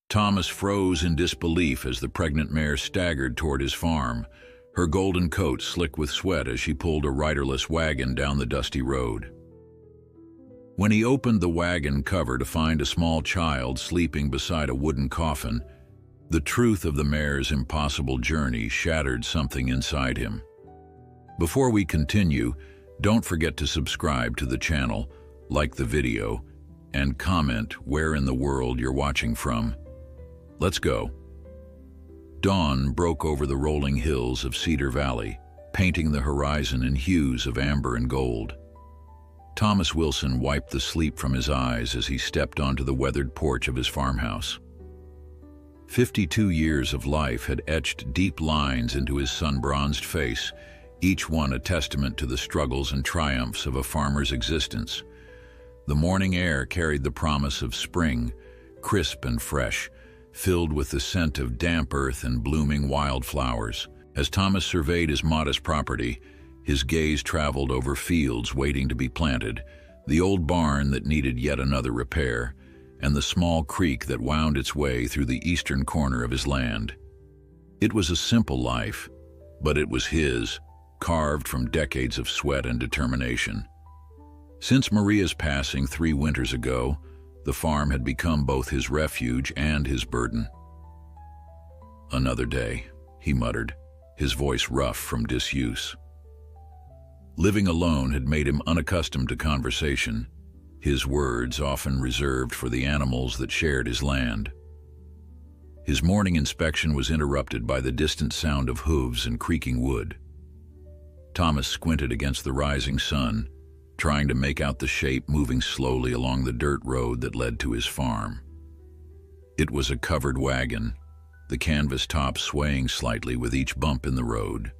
Thomas froze in disbelief as the pregnant mare staggered toward his farm, her golden coat slick with sweat as she pulled a riderless wagon down the dusty road. When he opened the wagon cover to find a small child sleeping beside a wooden coffin, the truth of the mare's impossible journey shattered something inside him. Before we continue, don't forget to subscribe to the channel, like the video, and comment where in the world you're watching from. Let's go. Dawn broke over the rolling hills of Cedar Valley, painting the horizon in hues of amber and gold. Thomas Wilson wiped the sleep from his eyes as he stepped onto the weathered porch of his farmhouse. 52 years of life had etched deep lines into his sun-bronzed face, each one a testament to the struggles and triumphs of a farmer's existence. The morning air carried the promise of spring, crisp and fresh, filled with the scent of damp earth and blooming wildflowers. As Thomas surveyed his modest property, his gaze traveled over fields waiting to be planted, the old barn that needed yet another repair, and the small creek that wound its way through the eastern corner of his land. It was a simple life, but it was his, carved from decades of sweat and determination. Since Maria's passing 3 winters ago, the farm had become both his refuge and his burden. "Another day," he muttered, his voice rough from disuse. Living alone had made him unaccustomed to conversation, his words often reserved for the animals that shared his land. His morning inspection was interrupted by the distant sound of hooves and creaking wood. Thomas squinted against the rising sun, trying to make out the shape moving slowly along the dirt road that led to his farm. It was a covered wagon, the canvas top swaying slightly with each bump in the road.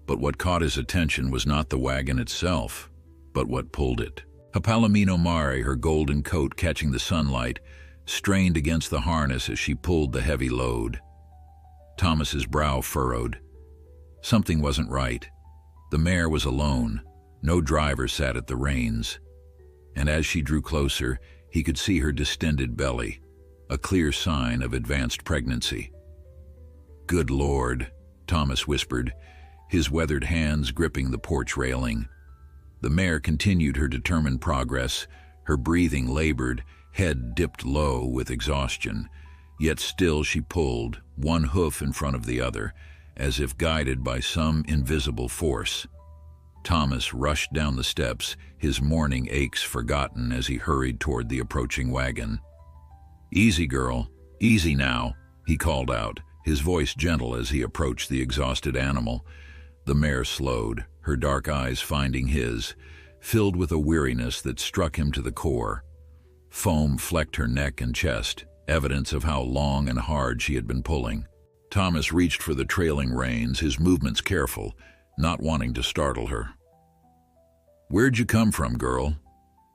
But what caught his attention was not the wagon itself, but what pulled it. A Palomino Mare, her golden coat catching the sunlight, strained against the harness as she pulled the heavy load. Thomas's brow furrowed. Something wasn't right. The mare was alone. No driver sat at the reins. And as she drew closer, he could see her distended belly, a clear sign of advanced pregnancy. "Good Lord," Thomas whispered, his weathered hands gripping the porch railing. The mare continued her determined progress, her breathing labored, head dipped low with exhaustion, yet still she pulled, one hoof in front of the other, as if guided by some invisible force. Thomas rushed down the steps, his morning aches forgotten as he hurried toward the approaching wagon. "Easy, girl, easy now," he called out, his voice gentle as he approached the exhausted animal. The mare slowed, her dark eyes finding his, filled with a weariness that struck him to the core. Foam flecked her neck and chest, evidence of how long and hard she had been pulling. Thomas reached for the trailing reins, his movements careful, not wanting to startle her. "Where'd you come from, girl?"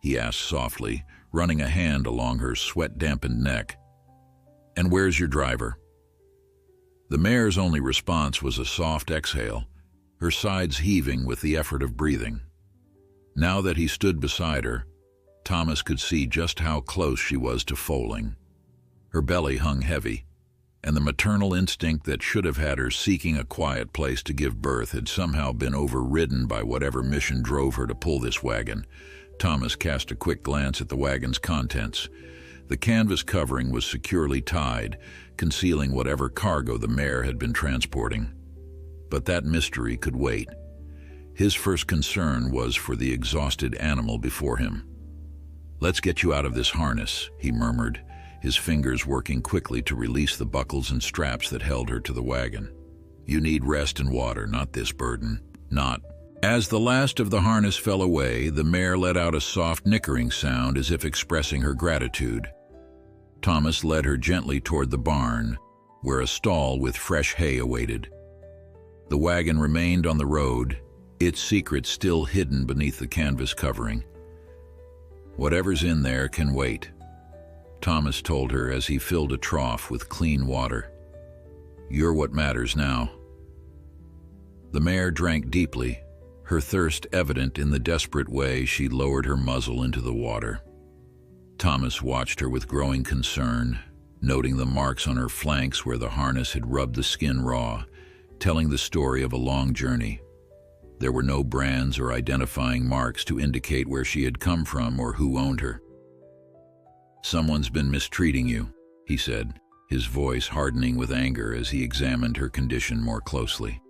he asked softly, running a hand along her sweat-dampened neck. "And where's your driver?" The mare's only response was a soft exhale, her sides heaving with the effort of breathing. Now that he stood beside her, Thomas could see just how close she was to foaling. Her belly hung heavy, and the maternal instinct that should have had her seeking a quiet place to give birth had somehow been overridden by whatever mission drove her to pull this wagon. Thomas cast a quick glance at the wagon's contents. The canvas covering was securely tied, concealing whatever cargo the mare had been transporting. But that mystery could wait. His first concern was for the exhausted animal before him. "Let's get you out of this harness," he murmured, his fingers working quickly to release the buckles and straps that held her to the wagon. "You need rest and water, not this burden. Not." As the last of the harness fell away, the mare let out a soft nickering sound as if expressing her gratitude. Thomas led her gently toward the barn, where a stall with fresh hay awaited. The wagon remained on the road, its secret still hidden beneath the canvas covering. "Whatever's in there can wait," Thomas told her as he filled a trough with clean water. "You're what matters now." The mare drank deeply, her thirst evident in the desperate way she lowered her muzzle into the water. Thomas watched her with growing concern, noting the marks on her flanks where the harness had rubbed the skin raw, telling the story of a long journey. There were no brands or identifying marks to indicate where she had come from or who owned her. "Someone's been mistreating you," he said, his voice hardening with anger as he examined her condition more closely.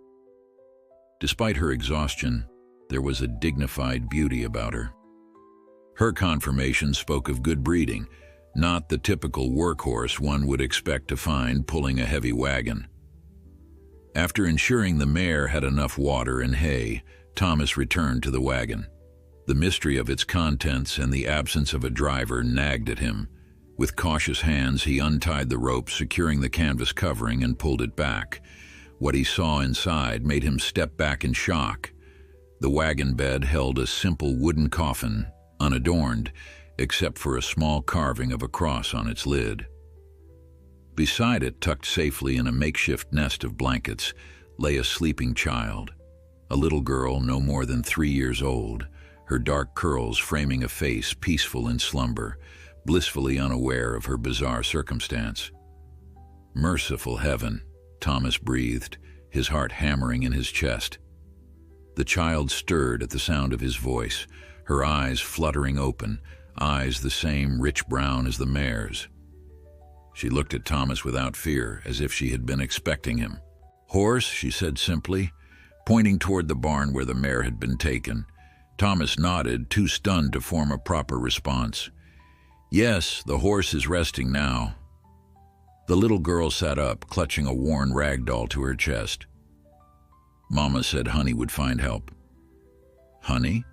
Despite her exhaustion, there was a dignified beauty about her. Her conformation spoke of good breeding, not the typical workhorse one would expect to find pulling a heavy wagon. After ensuring the mare had enough water and hay, Thomas returned to the wagon. The mystery of its contents and the absence of a driver nagged at him. With cautious hands, he untied the rope securing the canvas covering and pulled it back. What he saw inside made him step back in shock. The wagon bed held a simple wooden coffin, unadorned, except for a small carving of a cross on its lid. Beside it, tucked safely in a makeshift nest of blankets, lay a sleeping child, a little girl no more than 3 years old, her dark curls framing a face peaceful in slumber, blissfully unaware of her bizarre circumstance. "Merciful heaven," Thomas breathed, his heart hammering in his chest. The child stirred at the sound of his voice, her eyes fluttering open, eyes the same rich brown as the mare's. She looked at Thomas without fear, as if she had been expecting him. "Horse," she said simply, pointing toward the barn where the mare had been taken. Thomas nodded, too stunned to form a proper response. "Yes, the horse is resting now." The little girl sat up, clutching a worn rag doll to her chest. "Mama said Honey would find help." "Honey?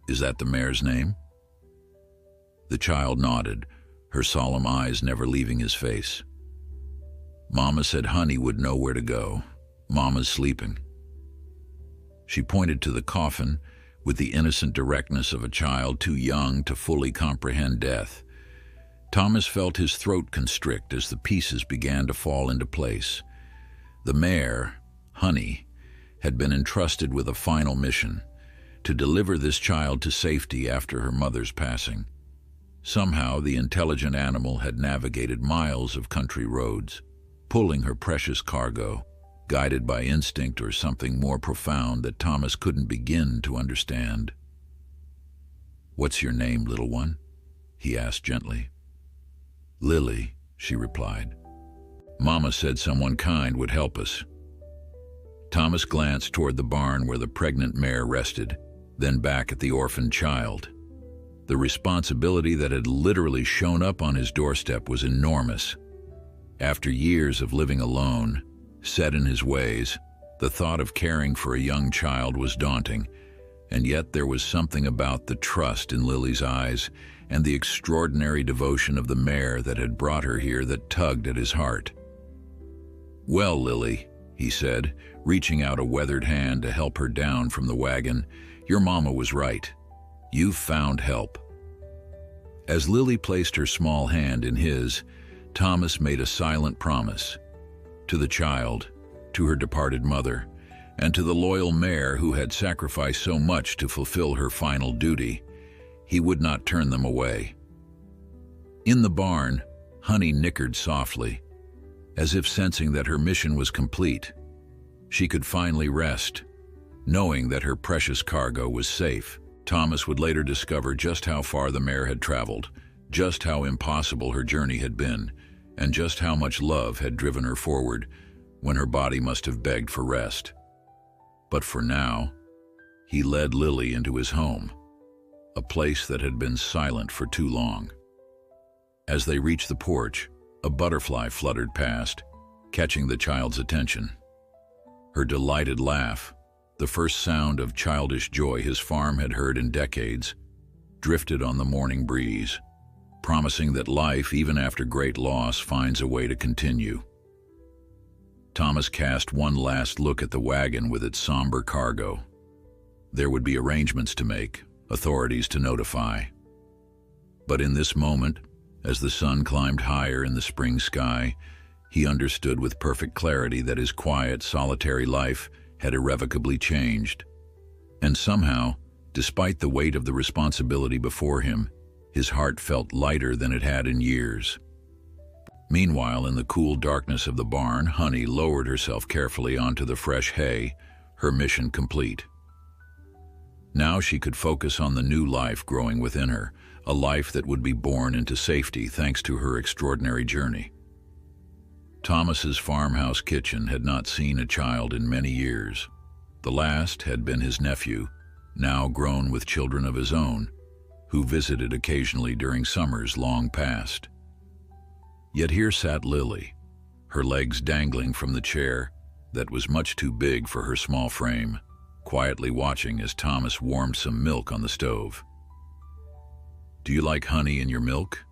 Is that the mare's name?" The child nodded, her solemn eyes never leaving his face. "Mama said Honey would know where to go. Mama's sleeping." She pointed to the coffin with the innocent directness of a child too young to fully comprehend death. Thomas felt his throat constrict as the pieces began to fall into place. The mare, Honey, had been entrusted with a final mission, to deliver this child to safety after her mother's passing. Somehow, the intelligent animal had navigated miles of country roads, pulling her precious cargo, guided by instinct or something more profound that Thomas couldn't begin to understand. "What's your name, little one?" he asked gently. "Lily," she replied. "Mama said someone kind would help us." Thomas glanced toward the barn where the pregnant mare rested, then back at the orphaned child. The responsibility that had literally shown up on his doorstep was enormous. After years of living alone, set in his ways, the thought of caring for a young child was daunting, and yet there was something about the trust in Lily's eyes and the extraordinary devotion of the mare that had brought her here that tugged at his heart. "Well, Lily," he said, reaching out a weathered hand to help her down from the wagon, "your mama was right. You've found help." As Lily placed her small hand in his, Thomas made a silent promise. To the child, to her departed mother, and to the loyal mare who had sacrificed so much to fulfill her final duty, he would not turn them away. In the barn, Honey nickered softly, as if sensing that her mission was complete. She could finally rest, knowing that her precious cargo was safe. Thomas would later discover just how far the mare had traveled, just how impossible her journey had been, and just how much love had driven her forward when her body must have begged for rest. But for now, he led Lily into his home, a place that had been silent for too long. As they reached the porch, a butterfly fluttered past, catching the child's attention. Her delighted laugh, the first sound of childish joy his farm had heard in decades, drifted on the morning breeze, promising that life, even after great loss, finds a way to continue. Thomas cast one last look at the wagon with its somber cargo. There would be arrangements to make, authorities to notify. But in this moment, as the sun climbed higher in the spring sky, he understood with perfect clarity that his quiet, solitary life had irrevocably changed. And somehow, despite the weight of the responsibility before him, his heart felt lighter than it had in years. Meanwhile, in the cool darkness of the barn, Honey lowered herself carefully onto the fresh hay, her mission complete. Now she could focus on the new life growing within her, a life that would be born into safety thanks to her extraordinary journey. Thomas's farmhouse kitchen had not seen a child in many years. The last had been his nephew, now grown with children of his own, who visited occasionally during summers long past. Yet here sat Lily, her legs dangling from the chair that was much too big for her small frame, quietly watching as Thomas warmed some milk on the stove. "Do you like honey in your milk?"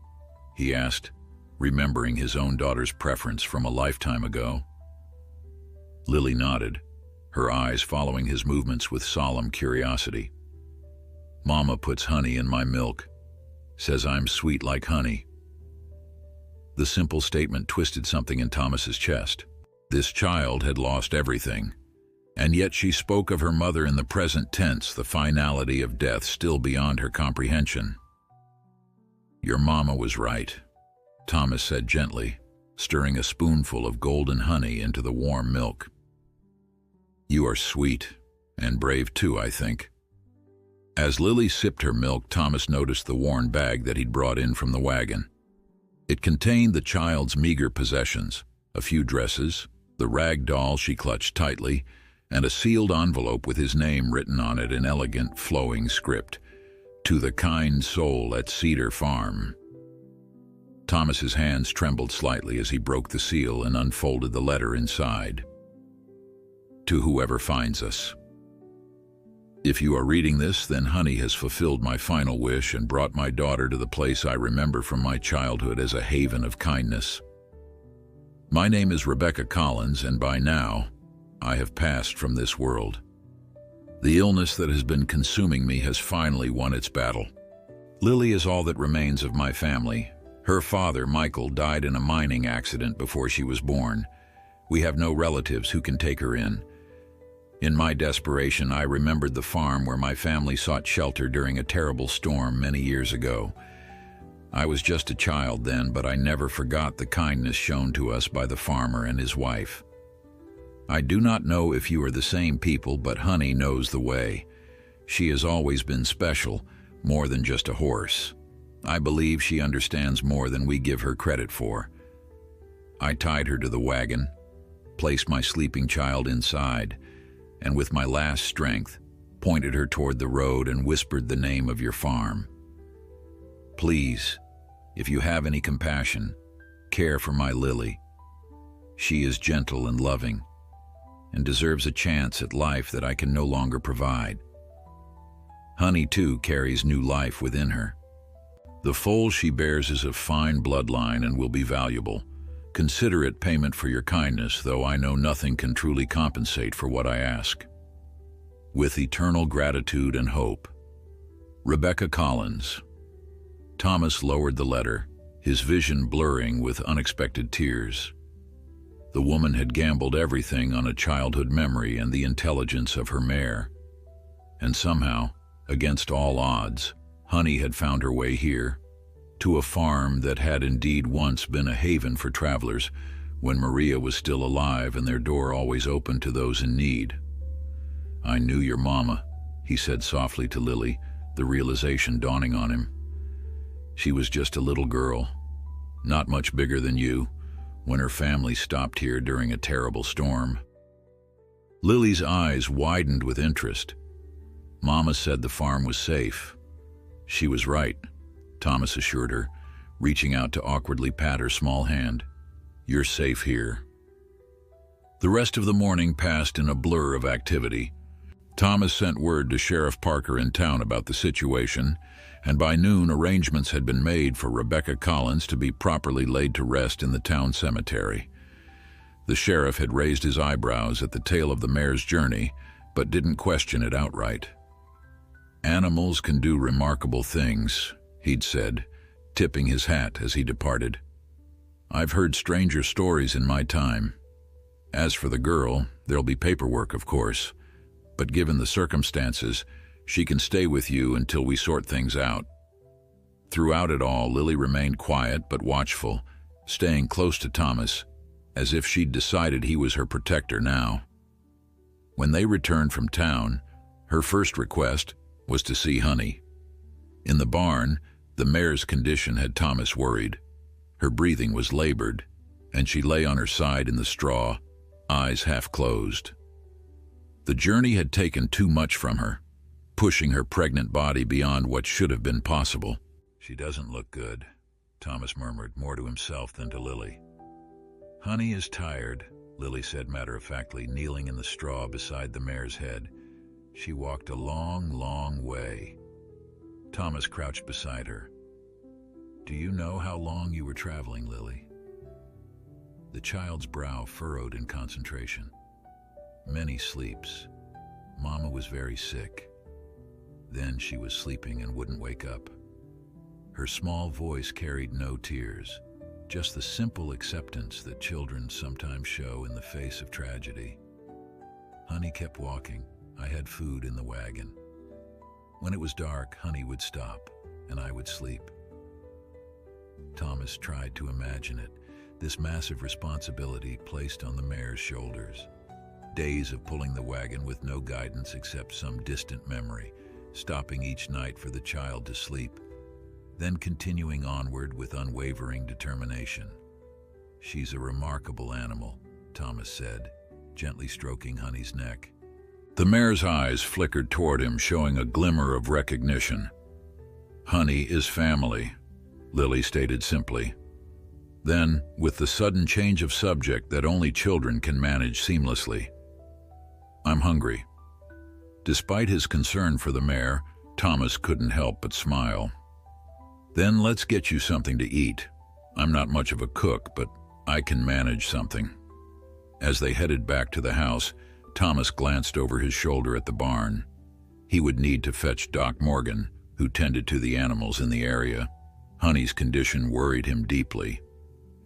he asked, remembering his own daughter's preference from a lifetime ago. Lily nodded, her eyes following his movements with solemn curiosity. "Mama puts honey in my milk, says I'm sweet like honey." The simple statement twisted something in Thomas's chest. This child had lost everything, and yet she spoke of her mother in the present tense, the finality of death still beyond her comprehension. "Your mama was right," Thomas said gently, stirring a spoonful of golden honey into the warm milk. "You are sweet, and brave too, I think." As Lily sipped her milk, Thomas noticed the worn bag that he'd brought in from the wagon. It contained the child's meager possessions, a few dresses, the rag doll she clutched tightly, and a sealed envelope with his name written on it in elegant, flowing script, "To the kind soul at Cedar Farm." Thomas's hands trembled slightly as he broke the seal and unfolded the letter inside. "To whoever finds us. If you are reading this, then Honey has fulfilled my final wish and brought my daughter to the place I remember from my childhood as a haven of kindness. My name is Rebecca Collins, and by now, I have passed from this world. The illness that has been consuming me has finally won its battle. Lily is all that remains of my family. Her father, Michael, died in a mining accident before she was born. We have no relatives who can take her in. In my desperation, I remembered the farm where my family sought shelter during a terrible storm many years ago. I was just a child then, but I never forgot the kindness shown to us by the farmer and his wife. I do not know if you are the same people, but Honey knows the way. She has always been special, more than just a horse. I believe she understands more than we give her credit for." I tied her to the wagon, placed my sleeping child inside, and with my last strength, pointed her toward the road and whispered the name of your farm. "Please, if you have any compassion, care for my Lily. She is gentle and loving, and deserves a chance at life that I can no longer provide. Honey, too, carries new life within her. The foal she bears is of fine bloodline and will be valuable. Consider it payment for your kindness, though I know nothing can truly compensate for what I ask. With eternal gratitude and hope, Rebecca Collins." Thomas lowered the letter, his vision blurring with unexpected tears. The woman had gambled everything on a childhood memory and the intelligence of her mare. And somehow, against all odds, Honey had found her way here, to a farm that had indeed once been a haven for travelers when Maria was still alive and their door always open to those in need. "I knew your mama," he said softly to Lily, the realization dawning on him. "She was just a little girl, not much bigger than you, when her family stopped here during a terrible storm." Lily's eyes widened with interest. "Mama said the farm was safe." "She was right," Thomas assured her, reaching out to awkwardly pat her small hand. "You're safe here." The rest of the morning passed in a blur of activity. Thomas sent word to Sheriff Parker in town about the situation, and by noon arrangements had been made for Rebecca Collins to be properly laid to rest in the town cemetery. The sheriff had raised his eyebrows at the tale of the mare's journey, but didn't question it outright. "Animals can do remarkable things," he'd said, tipping his hat as he departed. "I've heard stranger stories in my time. As for the girl, there'll be paperwork, of course, but given the circumstances, she can stay with you until we sort things out." Throughout it all, Lily remained quiet but watchful, staying close to Thomas, as if she'd decided he was her protector now. When they returned from town, her first request was to see Honey. In the barn, the mare's condition had Thomas worried. Her breathing was labored, and she lay on her side in the straw, eyes half closed. The journey had taken too much from her, pushing her pregnant body beyond what should have been possible. "She doesn't look good," Thomas murmured, more to himself than to Lily. "Honey is tired," Lily said matter-of-factly, kneeling in the straw beside the mare's head. "She walked a long, long way." Thomas crouched beside her. "Do you know how long you were traveling, Lily?" The child's brow furrowed in concentration. "Many sleeps. Mama was very sick. Then she was sleeping and wouldn't wake up." Her small voice carried no tears, just the simple acceptance that children sometimes show in the face of tragedy. "Honey kept walking. I had food in the wagon. When it was dark, Honey would stop, and I would sleep." Thomas tried to imagine it, this massive responsibility placed on the mare's shoulders. Days of pulling the wagon with no guidance except some distant memory, stopping each night for the child to sleep, then continuing onward with unwavering determination. "She's a remarkable animal," Thomas said, gently stroking Honey's neck. The mare's eyes flickered toward him, showing a glimmer of recognition. "Honey is family," Lily stated simply. Then, with the sudden change of subject that only children can manage seamlessly, "I'm hungry." Despite his concern for the mare, Thomas couldn't help but smile. "Then let's get you something to eat. I'm not much of a cook, but I can manage something." As they headed back to the house, Thomas glanced over his shoulder at the barn. He would need to fetch Doc Morgan, who tended to the animals in the area. Honey's condition worried him deeply,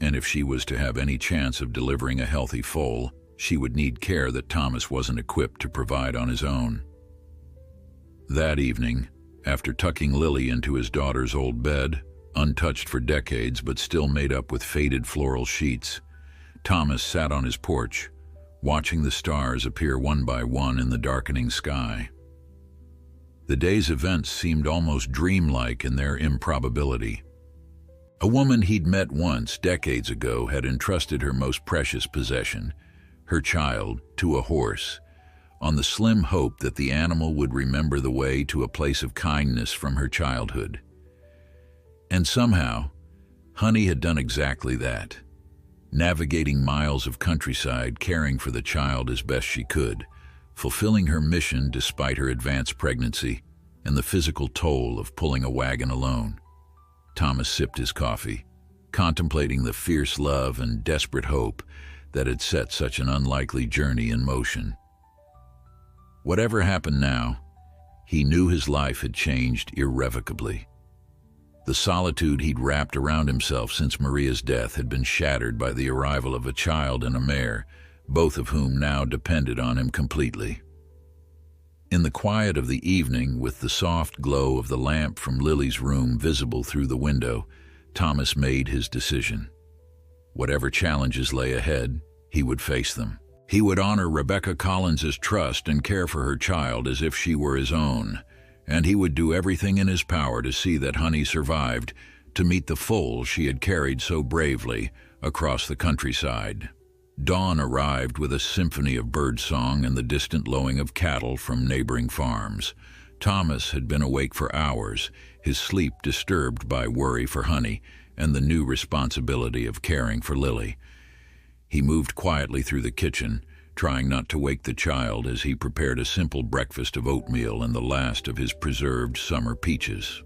and if she was to have any chance of delivering a healthy foal, she would need care that Thomas wasn't equipped to provide on his own. That evening, after tucking Lily into his daughter's old bed, untouched for decades but still made up with faded floral sheets, Thomas sat on his porch, watching the stars appear one by one in the darkening sky. The day's events seemed almost dreamlike in their improbability. A woman he'd met once, decades ago, had entrusted her most precious possession, her child, to a horse, on the slim hope that the animal would remember the way to a place of kindness from her childhood. And somehow, Honey had done exactly that, navigating miles of countryside, caring for the child as best she could, fulfilling her mission despite her advanced pregnancy and the physical toll of pulling a wagon alone. Thomas sipped his coffee, contemplating the fierce love and desperate hope that had set such an unlikely journey in motion. Whatever happened now, he knew his life had changed irrevocably. The solitude he'd wrapped around himself since Maria's death had been shattered by the arrival of a child and a mare, both of whom now depended on him completely. In the quiet of the evening, with the soft glow of the lamp from Lily's room visible through the window, Thomas made his decision. Whatever challenges lay ahead, he would face them. He would honor Rebecca Collins's trust and care for her child as if she were his own, and he would do everything in his power to see that Honey survived, to meet the foal she had carried so bravely across the countryside. Dawn arrived with a symphony of birdsong and the distant lowing of cattle from neighboring farms. Thomas had been awake for hours, his sleep disturbed by worry for Honey and the new responsibility of caring for Lily. He moved quietly through the kitchen, trying not to wake the child as he prepared a simple breakfast of oatmeal and the last of his preserved summer peaches.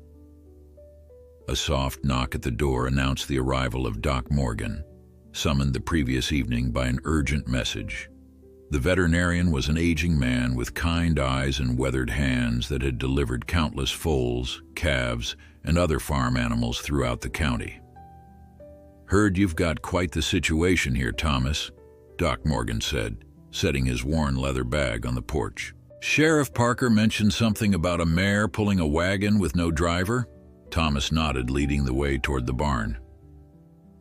A soft knock at the door announced the arrival of Doc Morgan, summoned the previous evening by an urgent message. The veterinarian was an aging man with kind eyes and weathered hands that had delivered countless foals, calves, and other farm animals throughout the county. "Heard you've got quite the situation here, Thomas," Doc Morgan said, setting his worn leather bag on the porch. "Sheriff Parker mentioned something about a mare pulling a wagon with no driver?" Thomas nodded, leading the way toward the barn.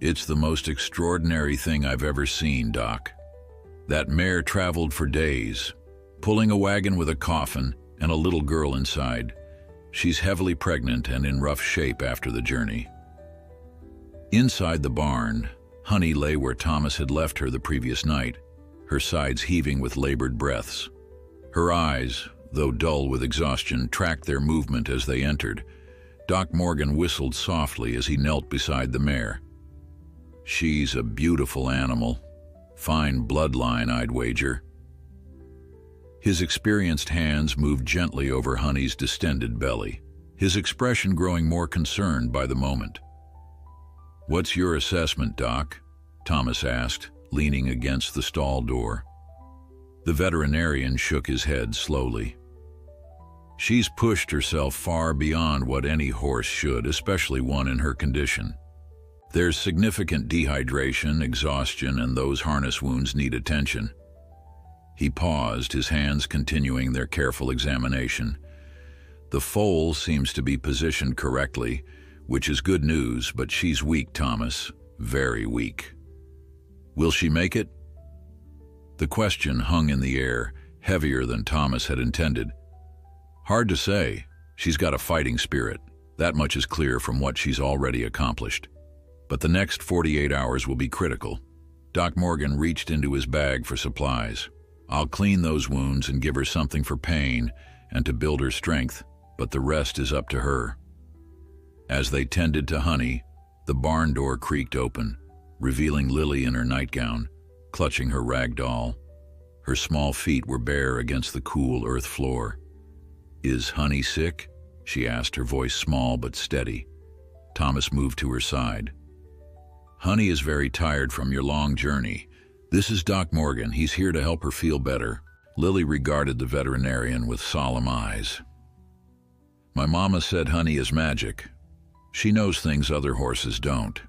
It's the most extraordinary thing I've ever seen, Doc. That mare traveled for days, pulling a wagon with a coffin and a little girl inside. She's heavily pregnant and in rough shape after the journey. Inside the barn, Honey lay where Thomas had left her the previous night, her sides heaving with labored breaths. Her eyes, though dull with exhaustion, tracked their movement as they entered. Doc Morgan whistled softly as he knelt beside the mare. She's a beautiful animal. Fine bloodline, I'd wager. His experienced hands moved gently over Honey's distended belly, his expression growing more concerned by the moment. "What's your assessment, Doc?" Thomas asked, leaning against the stall door. The veterinarian shook his head slowly. "She's pushed herself far beyond what any horse should, especially one in her condition. There's significant dehydration, exhaustion, and those harness wounds need attention." He paused, his hands continuing their careful examination. "The foal seems to be positioned correctly, which is good news, but she's weak, Thomas, very weak. Will she make it?" The question hung in the air, heavier than Thomas had intended. "Hard to say. She's got a fighting spirit. That much is clear from what she's already accomplished. But the next 48 hours will be critical." Doc Morgan reached into his bag for supplies. "I'll clean those wounds and give her something for pain and to build her strength, but the rest is up to her." As they tended to Honey, the barn door creaked open, revealing Lily in her nightgown, clutching her rag doll. Her small feet were bare against the cool earth floor. "Is Honey sick?" she asked, her voice small but steady. Thomas moved to her side. "Honey is very tired from your long journey. This is Doc Morgan. He's here to help her feel better." Lily regarded the veterinarian with solemn eyes. "My mama said Honey is magic. She knows things other horses don't."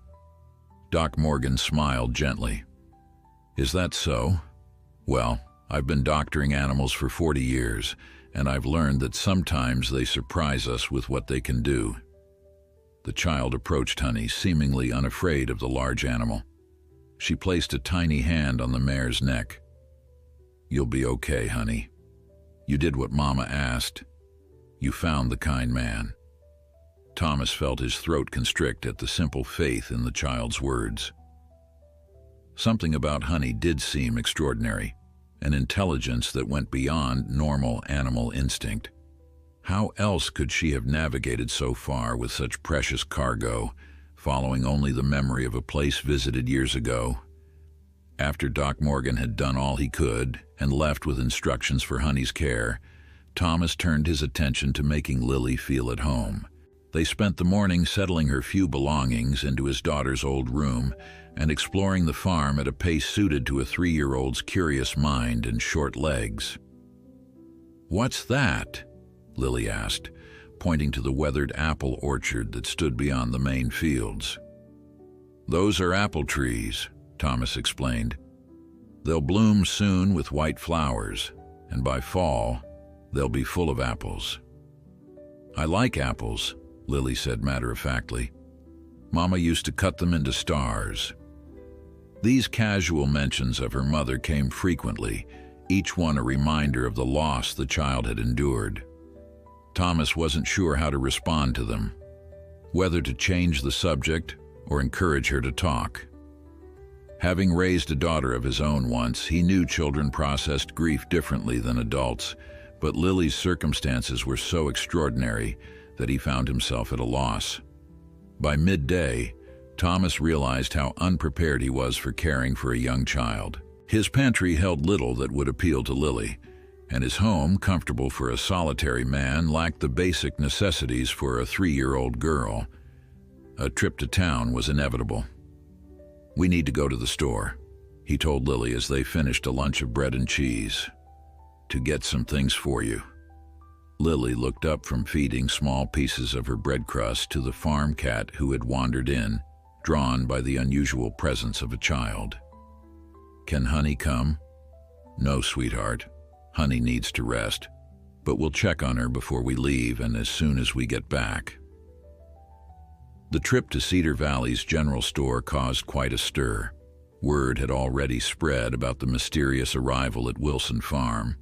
Doc Morgan smiled gently. "Is that so? Well, I've been doctoring animals for 40 years, and I've learned that sometimes they surprise us with what they can do." The child approached Honey, seemingly unafraid of the large animal. She placed a tiny hand on the mare's neck. "You'll be okay, Honey. You did what Mama asked. You found the kind man." Thomas felt his throat constrict at the simple faith in the child's words. Something about Honey did seem extraordinary, an intelligence that went beyond normal animal instinct. How else could she have navigated so far with such precious cargo, following only the memory of a place visited years ago? After Doc Morgan had done all he could and left with instructions for Honey's care, Thomas turned his attention to making Lily feel at home. They spent the morning settling her few belongings into his daughter's old room and exploring the farm at a pace suited to a 3-year-old's curious mind and short legs. "What's that?" Lily asked, pointing to the weathered apple orchard that stood beyond the main fields. "Those are apple trees," Thomas explained. "They'll bloom soon with white flowers, and by fall, they'll be full of apples." "I like apples," Lily said matter-of-factly. "Mama used to cut them into stars." These casual mentions of her mother came frequently, each one a reminder of the loss the child had endured. Thomas wasn't sure how to respond to them, whether to change the subject or encourage her to talk. Having raised a daughter of his own once, he knew children processed grief differently than adults, but Lily's circumstances were so extraordinary that he found himself at a loss. By midday, Thomas realized how unprepared he was for caring for a young child. His pantry held little that would appeal to Lily, and his home, comfortable for a solitary man, lacked the basic necessities for a 3-year-old girl. A trip to town was inevitable. "We need to go to the store," he told Lily as they finished a lunch of bread and cheese. "To get some things for you." Lily looked up from feeding small pieces of her bread crust to the farm cat who had wandered in, drawn by the unusual presence of a child. "Can Honey come?" "No, sweetheart. Honey needs to rest, but we'll check on her before we leave and as soon as we get back." The trip to Cedar Valley's general store caused quite a stir. Word had already spread about the mysterious arrival at Wilson Farm,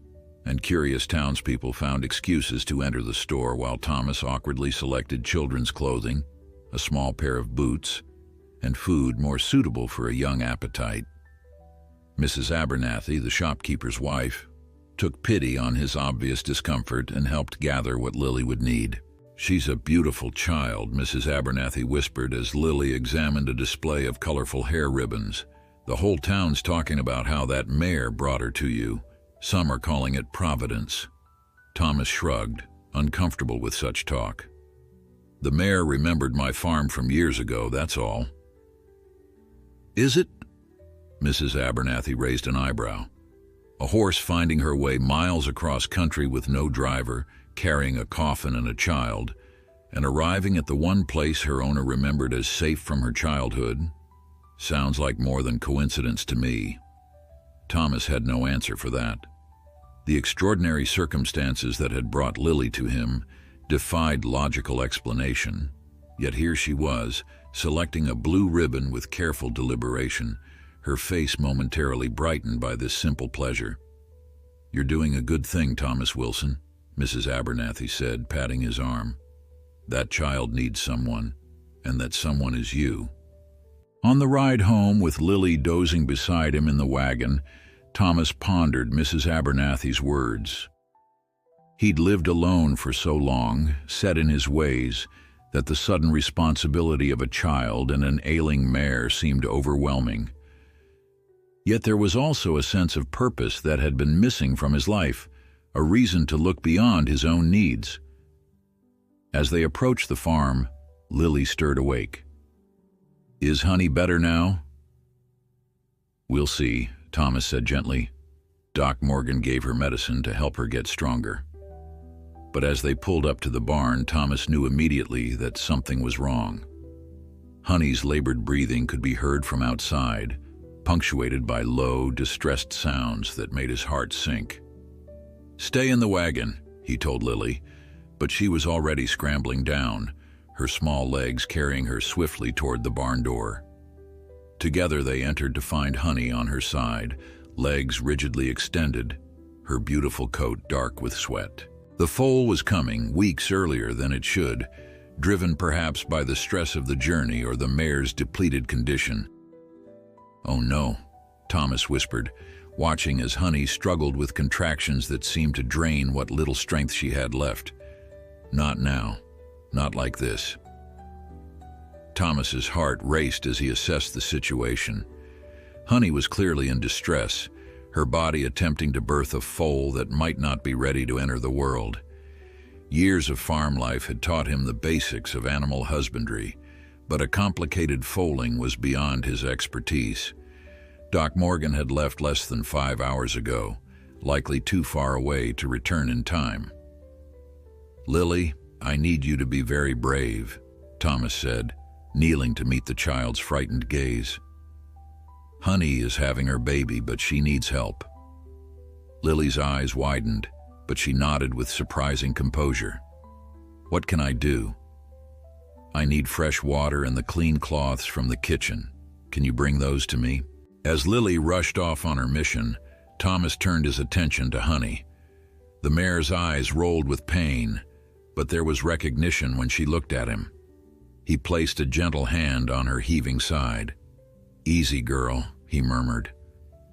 and curious townspeople found excuses to enter the store while Thomas awkwardly selected children's clothing, a small pair of boots, and food more suitable for a young appetite. Mrs. Abernathy, the shopkeeper's wife, took pity on his obvious discomfort and helped gather what Lily would need. "She's a beautiful child," Mrs. Abernathy whispered as Lily examined a display of colorful hair ribbons. "The whole town's talking about how that mare brought her to you. Some are calling it Providence." Thomas shrugged, uncomfortable with such talk. "The mare remembered my farm from years ago, that's all." "Is it?" Mrs. Abernathy raised an eyebrow. "A horse finding her way miles across country with no driver, carrying a coffin and a child, and arriving at the one place her owner remembered as safe from her childhood. Sounds like more than coincidence to me." Thomas had no answer for that. The extraordinary circumstances that had brought Lily to him defied logical explanation, yet here she was, selecting a blue ribbon with careful deliberation, her face momentarily brightened by this simple pleasure. "You're doing a good thing, Thomas Wilson," Mrs. Abernathy said, patting his arm. "That child needs someone, and that someone is you." On the ride home, with Lily dozing beside him in the wagon, Thomas pondered Mrs. Abernathy's words. He'd lived alone for so long, set in his ways, that the sudden responsibility of a child and an ailing mare seemed overwhelming. Yet there was also a sense of purpose that had been missing from his life, a reason to look beyond his own needs. As they approached the farm, Lily stirred awake. "Is Honey better now?" "We'll see," Thomas said gently. "Doc Morgan gave her medicine to help her get stronger." But as they pulled up to the barn, Thomas knew immediately that something was wrong. Honey's labored breathing could be heard from outside, punctuated by low, distressed sounds that made his heart sink. "Stay in the wagon," he told Lily, but she was already scrambling down, her small legs carrying her swiftly toward the barn door. Together they entered to find Honey on her side, legs rigidly extended, her beautiful coat dark with sweat. The foal was coming weeks earlier than it should, driven perhaps by the stress of the journey or the mare's depleted condition. "Oh no," Thomas whispered, watching as Honey struggled with contractions that seemed to drain what little strength she had left. "Not now. Not like this." Thomas's heart raced as he assessed the situation. Honey was clearly in distress, her body attempting to birth a foal that might not be ready to enter the world. Years of farm life had taught him the basics of animal husbandry, but a complicated foaling was beyond his expertise. Doc Morgan had left less than 5 hours ago, likely too far away to return in time. "Lily, I need you to be very brave," Thomas said, kneeling to meet the child's frightened gaze. "Honey is having her baby, but she needs help." Lily's eyes widened, but she nodded with surprising composure. "What can I do?" "I need fresh water and the clean cloths from the kitchen. Can you bring those to me?" As Lily rushed off on her mission, Thomas turned his attention to Honey. The mare's eyes rolled with pain, but there was recognition when she looked at him. He placed a gentle hand on her heaving side. "Easy, girl," he murmured.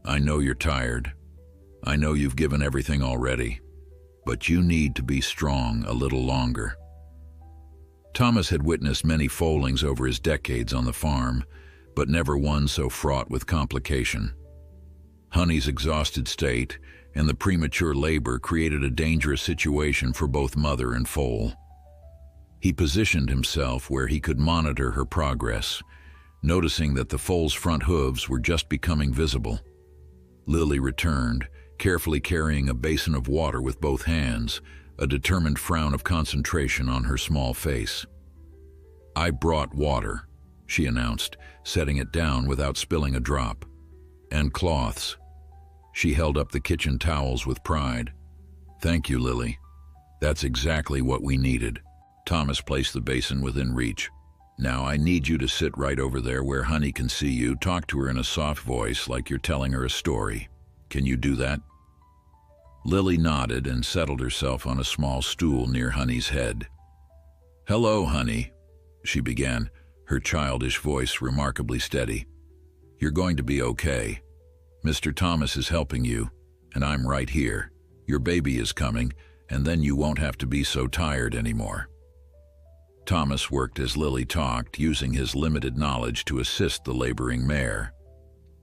"I know you're tired. I know you've given everything already, but you need to be strong a little longer." Thomas had witnessed many foalings over his decades on the farm, but never one so fraught with complication. Honey's exhausted state and the premature labor created a dangerous situation for both mother and foal. He positioned himself where he could monitor her progress, noticing that the foal's front hooves were just becoming visible. Lily returned, carefully carrying a basin of water with both hands, a determined frown of concentration on her small face. "I brought water," she announced, setting it down without spilling a drop. "And cloths." She held up the kitchen towels with pride. "Thank you, Lily. That's exactly what we needed." Thomas placed the basin within reach. Now I need you to sit right over there where Honey can see you. Talk to her in a soft voice like you're telling her a story. Can you do that?" Lily nodded and settled herself on a small stool near Honey's head. "Hello, Honey," she began, her childish voice remarkably steady. "You're going to be okay. Mr. Thomas is helping you, and I'm right here. Your baby is coming, and then you won't have to be so tired anymore." Thomas worked as Lily talked, using his limited knowledge to assist the laboring mare.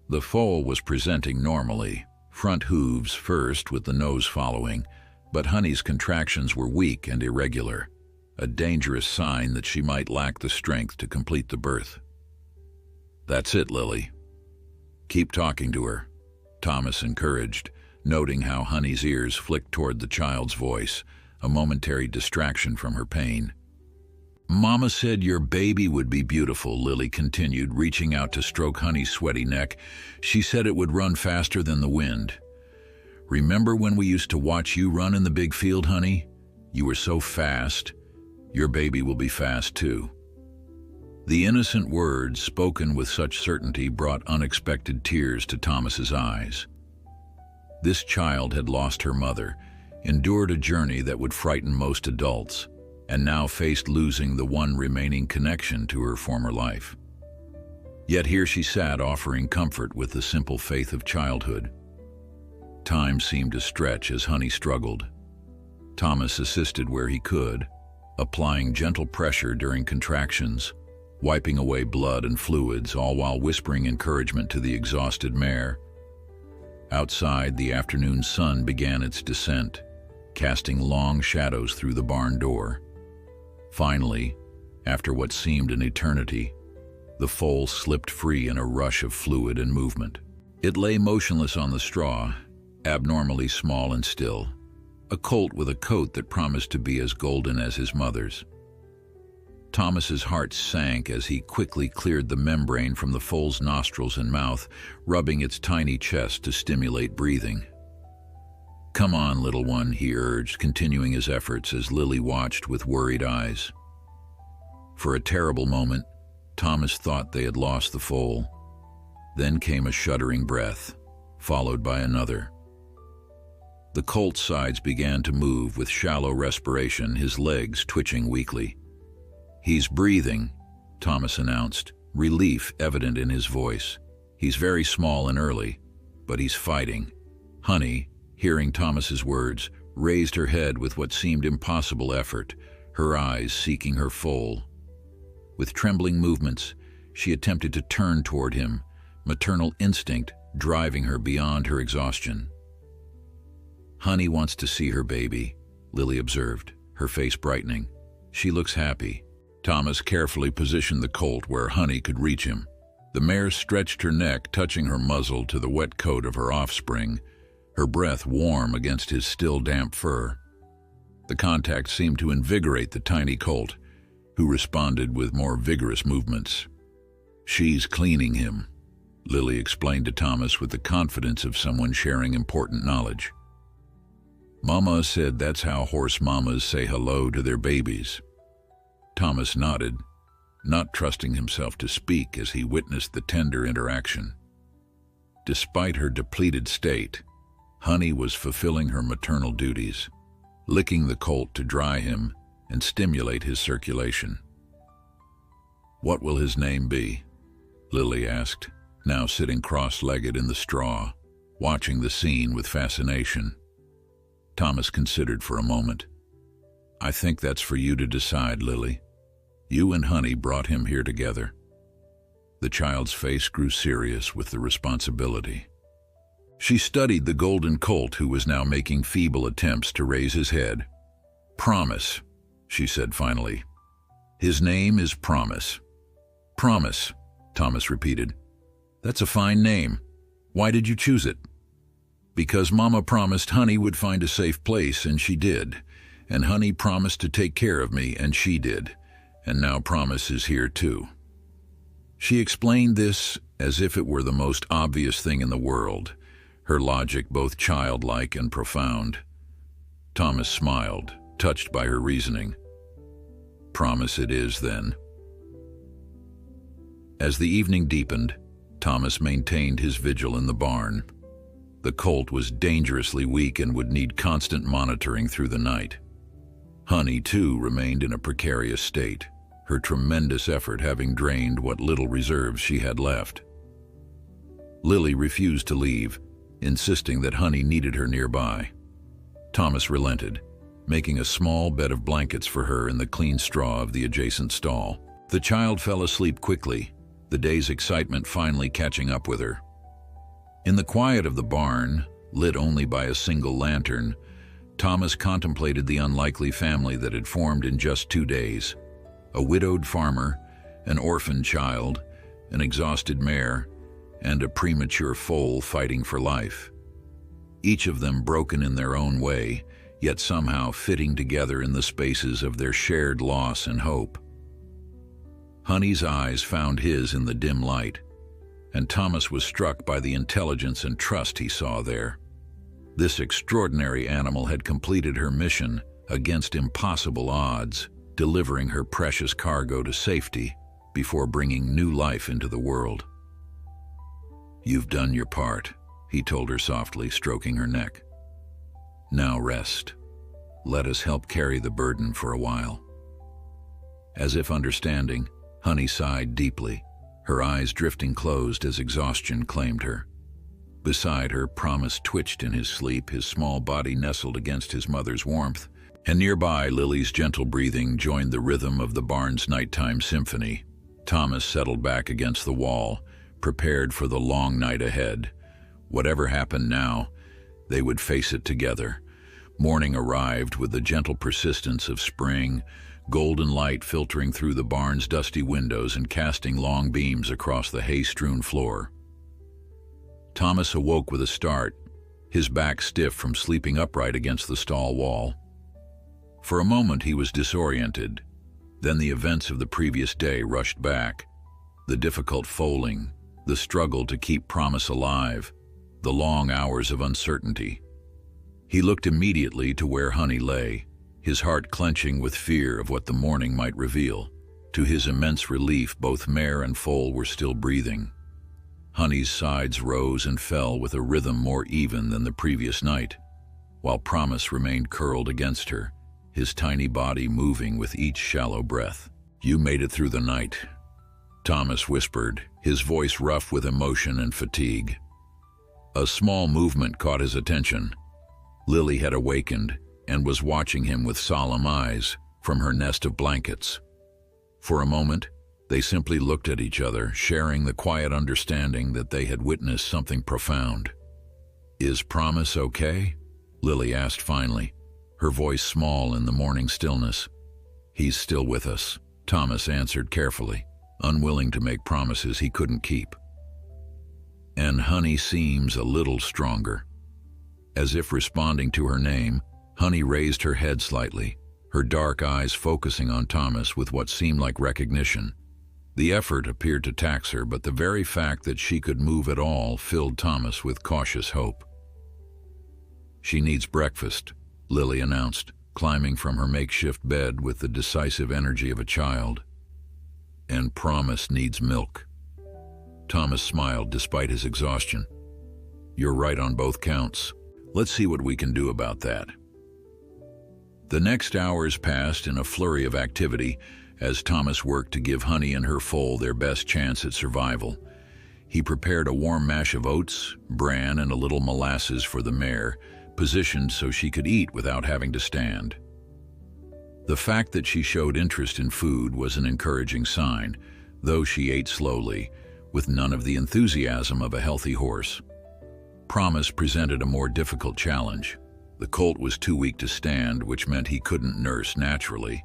The foal was presenting normally, front hooves first with the nose following, but Honey's contractions were weak and irregular, a dangerous sign that she might lack the strength to complete the birth. "That's it, Lily. Keep talking to her," Thomas encouraged, noting how Honey's ears flicked toward the child's voice, a momentary distraction from her pain. "Mama said your baby would be beautiful," Lily continued, reaching out to stroke Honey's sweaty neck. "She said it would run faster than the wind. Remember when we used to watch you run in the big field, Honey? You were so fast. Your baby will be fast too." The innocent words, spoken with such certainty, brought unexpected tears to Thomas's eyes. This child had lost her mother, endured a journey that would frighten most adults, and now faced losing the one remaining connection to her former life. Yet here she sat, offering comfort with the simple faith of childhood. Time seemed to stretch as Honey struggled. Thomas assisted where he could, applying gentle pressure during contractions, wiping away blood and fluids, all while whispering encouragement to the exhausted mare. Outside, the afternoon sun began its descent, casting long shadows through the barn door. Finally, after what seemed an eternity, the foal slipped free in a rush of fluid and movement. It lay motionless on the straw, abnormally small and still, a colt with a coat that promised to be as golden as his mother's. Thomas's heart sank as he quickly cleared the membrane from the foal's nostrils and mouth, rubbing its tiny chest to stimulate breathing. "Come on, little one," he urged, continuing his efforts as Lily watched with worried eyes. For a terrible moment, Thomas thought they had lost the foal. Then came a shuddering breath, followed by another. The colt's sides began to move with shallow respiration, his legs twitching weakly. "He's breathing," Thomas announced, relief evident in his voice. "He's very small and early, but he's fighting." Honey, hearing Thomas's words, raised her head with what seemed impossible effort, her eyes seeking her foal. With trembling movements, she attempted to turn toward him, maternal instinct driving her beyond her exhaustion. "Honey wants to see her baby," Lily observed, her face brightening. "She looks happy." Thomas carefully positioned the colt where Honey could reach him. The mare stretched her neck, touching her muzzle to the wet coat of her offspring, her breath warm against his still damp fur. The contact seemed to invigorate the tiny colt, who responded with more vigorous movements. "She's cleaning him," Lily explained to Thomas with the confidence of someone sharing important knowledge. "Mama said that's how horse mamas say hello to their babies." Thomas nodded, not trusting himself to speak as he witnessed the tender interaction. Despite her depleted state, Honey was fulfilling her maternal duties, licking the colt to dry him and stimulate his circulation. "What will his name be?" Lily asked, now sitting cross-legged in the straw, watching the scene with fascination. Thomas considered for a moment. "I think that's for you to decide, Lily. You and Honey brought him here together." The child's face grew serious with the responsibility. She studied the golden colt, who was now making feeble attempts to raise his head. "Promise," she said finally. "His name is Promise." "Promise," Thomas repeated. "That's a fine name. Why did you choose it?" "Because Mama promised Honey would find a safe place, and she did. And Honey promised to take care of me, and she did. And now Promise is here too." She explained this as if it were the most obvious thing in the world, her logic both childlike and profound. Thomas smiled, touched by her reasoning. "Promise it is, then." As the evening deepened, Thomas maintained his vigil in the barn. The colt was dangerously weak and would need constant monitoring through the night. Honey, too, remained in a precarious state, her tremendous effort having drained what little reserves she had left. Lily refused to leave, insisting that Honey needed her nearby. Thomas relented, making a small bed of blankets for her in the clean straw of the adjacent stall. The child fell asleep quickly, the day's excitement finally catching up with her. In the quiet of the barn, lit only by a single lantern, Thomas contemplated the unlikely family that had formed in just 2 days. A widowed farmer, an orphaned child, an exhausted mare, and a premature foal fighting for life. Each of them broken in their own way, yet somehow fitting together in the spaces of their shared loss and hope. Honey's eyes found his in the dim light, and Thomas was struck by the intelligence and trust he saw there. This extraordinary animal had completed her mission against impossible odds, delivering her precious cargo to safety before bringing new life into the world. "You've done your part," he told her softly, stroking her neck. "Now rest. Let us help carry the burden for a while." As if understanding, Honey sighed deeply, her eyes drifting closed as exhaustion claimed her. Beside her, Promise twitched in his sleep, his small body nestled against his mother's warmth, and nearby, Lily's gentle breathing joined the rhythm of the barn's nighttime symphony. Thomas settled back against the wall, prepared for the long night ahead. Whatever happened now, they would face it together. Morning arrived with the gentle persistence of spring, golden light filtering through the barn's dusty windows and casting long beams across the hay-strewn floor. Thomas awoke with a start, his back stiff from sleeping upright against the stall wall. For a moment he was disoriented, then the events of the previous day rushed back. The difficult foaling, the struggle to keep Promise alive, the long hours of uncertainty. He looked immediately to where Honey lay, his heart clenching with fear of what the morning might reveal. To his immense relief, both mare and foal were still breathing. Honey's sides rose and fell with a rhythm more even than the previous night, while Promise remained curled against her, his tiny body moving with each shallow breath. "You made it through the night," Thomas whispered, his voice rough with emotion and fatigue. A small movement caught his attention. Lily had awakened and was watching him with solemn eyes from her nest of blankets. For a moment, they simply looked at each other, sharing the quiet understanding that they had witnessed something profound. "Is Promise okay?" Lily asked finally, her voice small in the morning stillness. "He's still with us," Thomas answered carefully, unwilling to make promises he couldn't keep. "And Honey seems a little stronger." As if responding to her name, Honey raised her head slightly, her dark eyes focusing on Thomas with what seemed like recognition. The effort appeared to tax her, but the very fact that she could move at all filled Thomas with cautious hope. "She needs breakfast," Lily announced, climbing from her makeshift bed with the decisive energy of a child. "And Promise needs milk." Thomas smiled despite his exhaustion. "You're right on both counts. Let's see what we can do about that." The next hours passed in a flurry of activity as Thomas worked to give Honey and her foal their best chance at survival. He prepared a warm mash of oats, bran, and a little molasses for the mare, positioned so she could eat without having to stand. The fact that she showed interest in food was an encouraging sign, though she ate slowly, with none of the enthusiasm of a healthy horse. Promise presented a more difficult challenge. The colt was too weak to stand, which meant he couldn't nurse naturally.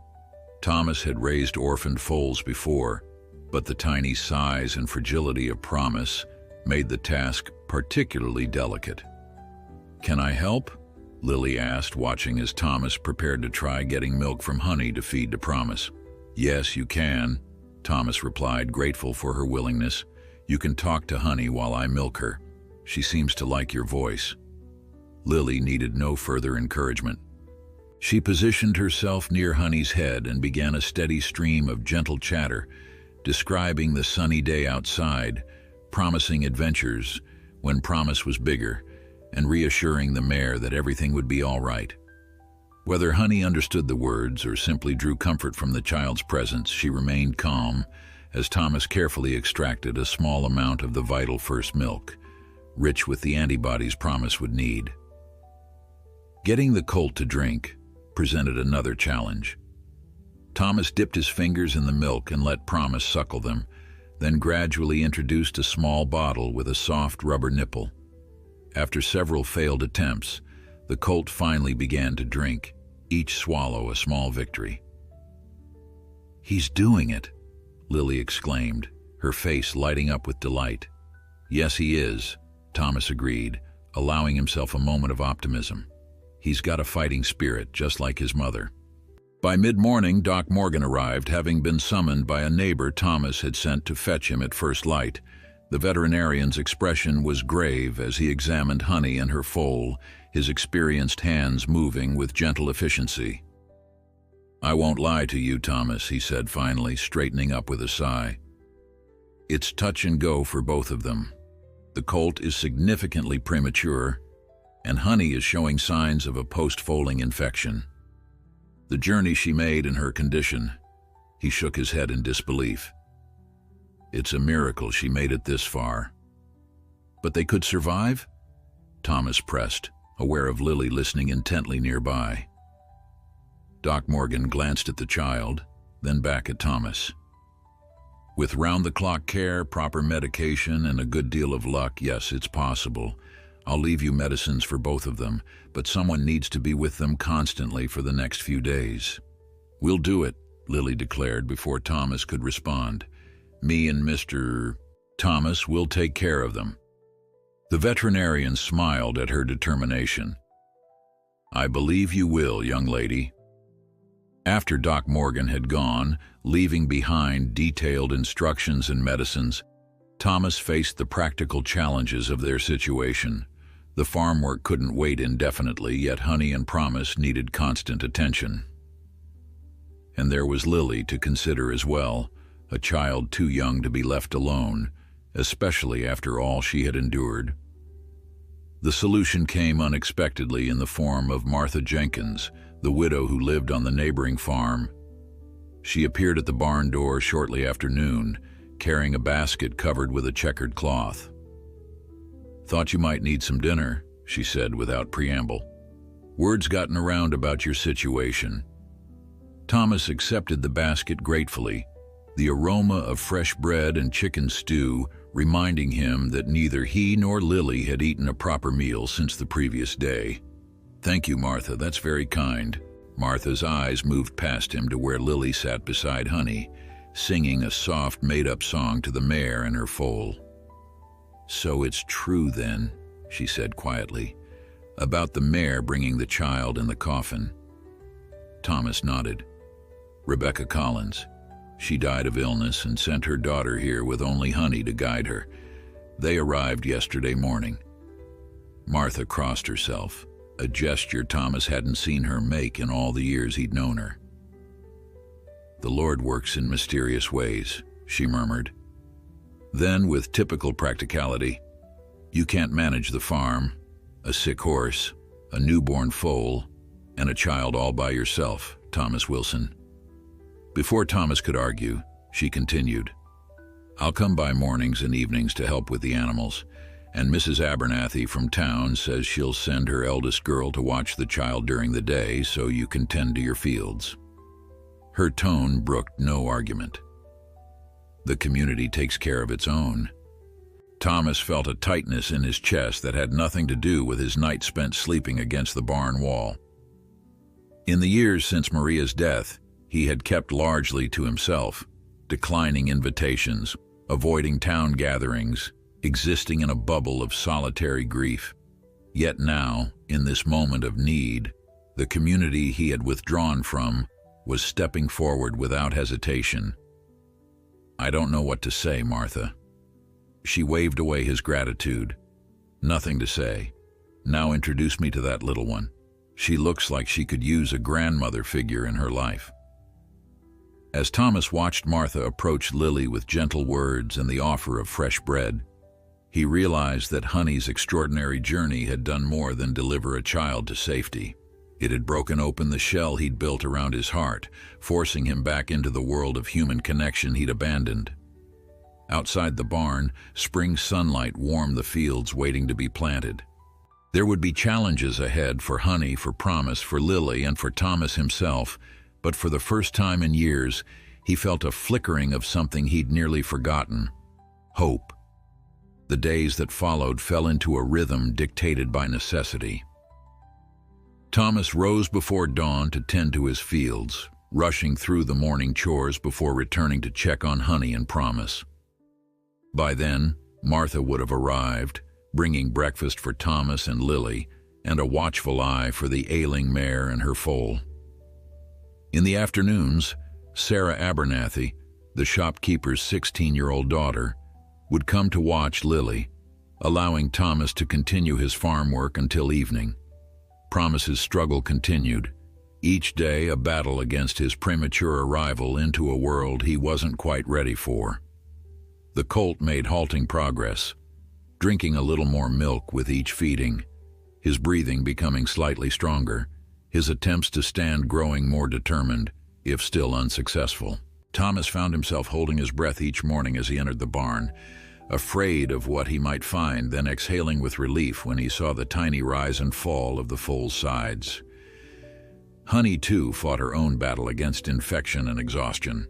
Thomas had raised orphaned foals before, but the tiny size and fragility of Promise made the task particularly delicate. "Can I help?" Lily asked, watching as Thomas prepared to try getting milk from Honey to feed to Promise. "Yes, you can," Thomas replied, grateful for her willingness. "You can talk to Honey while I milk her. She seems to like your voice." Lily needed no further encouragement. She positioned herself near Honey's head and began a steady stream of gentle chatter, describing the sunny day outside, promising adventures when promise was bigger, and reassuring the mare that everything would be all right. Whether Honey understood the words or simply drew comfort from the child's presence, she remained calm as Thomas carefully extracted a small amount of the vital first milk, rich with the antibodies Promise would need. Getting the colt to drink presented another challenge. Thomas dipped his fingers in the milk and let Promise suckle them, then gradually introduced a small bottle with a soft rubber nipple. After several failed attempts, the colt finally began to drink, each swallow a small victory. "He's doing it," Lily exclaimed, her face lighting up with delight. "Yes, he is," Thomas agreed, allowing himself a moment of optimism. "He's got a fighting spirit, just like his mother." By mid-morning, Doc Morgan arrived, having been summoned by a neighbor Thomas had sent to fetch him at first light. The veterinarian's expression was grave as he examined Honey and her foal, his experienced hands moving with gentle efficiency. "I won't lie to you, Thomas," he said finally, straightening up with a sigh. "It's touch and go for both of them. The colt is significantly premature, and Honey is showing signs of a post-foaling infection. The journey she made in her condition," he shook his head in disbelief. "It's a miracle she made it this far." "But they could survive?" Thomas pressed, aware of Lily listening intently nearby. Doc Morgan glanced at the child, then back at Thomas. "With round-the-clock care, proper medication, and a good deal of luck, yes, it's possible. I'll leave you medicines for both of them, but someone needs to be with them constantly for the next few days." "We'll do it," Lily declared before Thomas could respond. "Me and Mr. Thomas will take care of them." The veterinarian smiled at her determination. "I believe you will, young lady." After Doc Morgan had gone, leaving behind detailed instructions and medicines, Thomas faced the practical challenges of their situation. The farm work couldn't wait indefinitely, yet Honey and Promise needed constant attention. And there was Lily to consider as well, a child too young to be left alone, especially after all she had endured. The solution came unexpectedly in the form of Martha Jenkins, the widow who lived on the neighboring farm. She appeared at the barn door shortly after noon, carrying a basket covered with a checkered cloth. "Thought you might need some dinner," she said without preamble. "Word's gotten around about your situation." Thomas accepted the basket gratefully, the aroma of fresh bread and chicken stew reminding him that neither he nor Lily had eaten a proper meal since the previous day. "Thank you, Martha, that's very kind." Martha's eyes moved past him to where Lily sat beside Honey, singing a soft, made-up song to the mare and her foal. "So it's true then," she said quietly, "about the mare bringing the child in the coffin." Thomas nodded. "Rebecca Collins. She died of illness and sent her daughter here with only Honey to guide her. They arrived yesterday morning." Martha crossed herself, a gesture Thomas hadn't seen her make in all the years he'd known her. "The Lord works in mysterious ways," she murmured. Then, with typical practicality, "You can't manage the farm, a sick horse, a newborn foal, and a child all by yourself, Thomas Wilson." Before Thomas could argue, she continued, "I'll come by mornings and evenings to help with the animals, and Mrs. Abernathy from town says she'll send her eldest girl to watch the child during the day so you can tend to your fields." Her tone brooked no argument. "The community takes care of its own." Thomas felt a tightness in his chest that had nothing to do with his night spent sleeping against the barn wall. In the years since Maria's death, he had kept largely to himself, declining invitations, avoiding town gatherings, existing in a bubble of solitary grief. Yet now, in this moment of need, the community he had withdrawn from was stepping forward without hesitation. "I don't know what to say, Martha." She waved away his gratitude. "Nothing to say. Now introduce me to that little one. She looks like she could use a grandmother figure in her life." As Thomas watched Martha approach Lily with gentle words and the offer of fresh bread, he realized that Honey's extraordinary journey had done more than deliver a child to safety. It had broken open the shell he'd built around his heart, forcing him back into the world of human connection he'd abandoned. Outside the barn, spring sunlight warmed the fields waiting to be planted. There would be challenges ahead for Honey, for Promise, for Lily, and for Thomas himself, but for the first time in years, he felt a flickering of something he'd nearly forgotten: hope. The days that followed fell into a rhythm dictated by necessity. Thomas rose before dawn to tend to his fields, rushing through the morning chores before returning to check on Honey and Promise. By then, Martha would have arrived, bringing breakfast for Thomas and Lily, and a watchful eye for the ailing mare and her foal. In the afternoons, Sarah Abernathy, the shopkeeper's 16-year-old daughter, would come to watch Lily, allowing Thomas to continue his farm work until evening. Promise's struggle continued, each day a battle against his premature arrival into a world he wasn't quite ready for. The colt made halting progress, drinking a little more milk with each feeding, his breathing becoming slightly stronger, his attempts to stand growing more determined, if still unsuccessful. Thomas found himself holding his breath each morning as he entered the barn, afraid of what he might find, then exhaling with relief when he saw the tiny rise and fall of the foal's sides. Honey, too, fought her own battle against infection and exhaustion.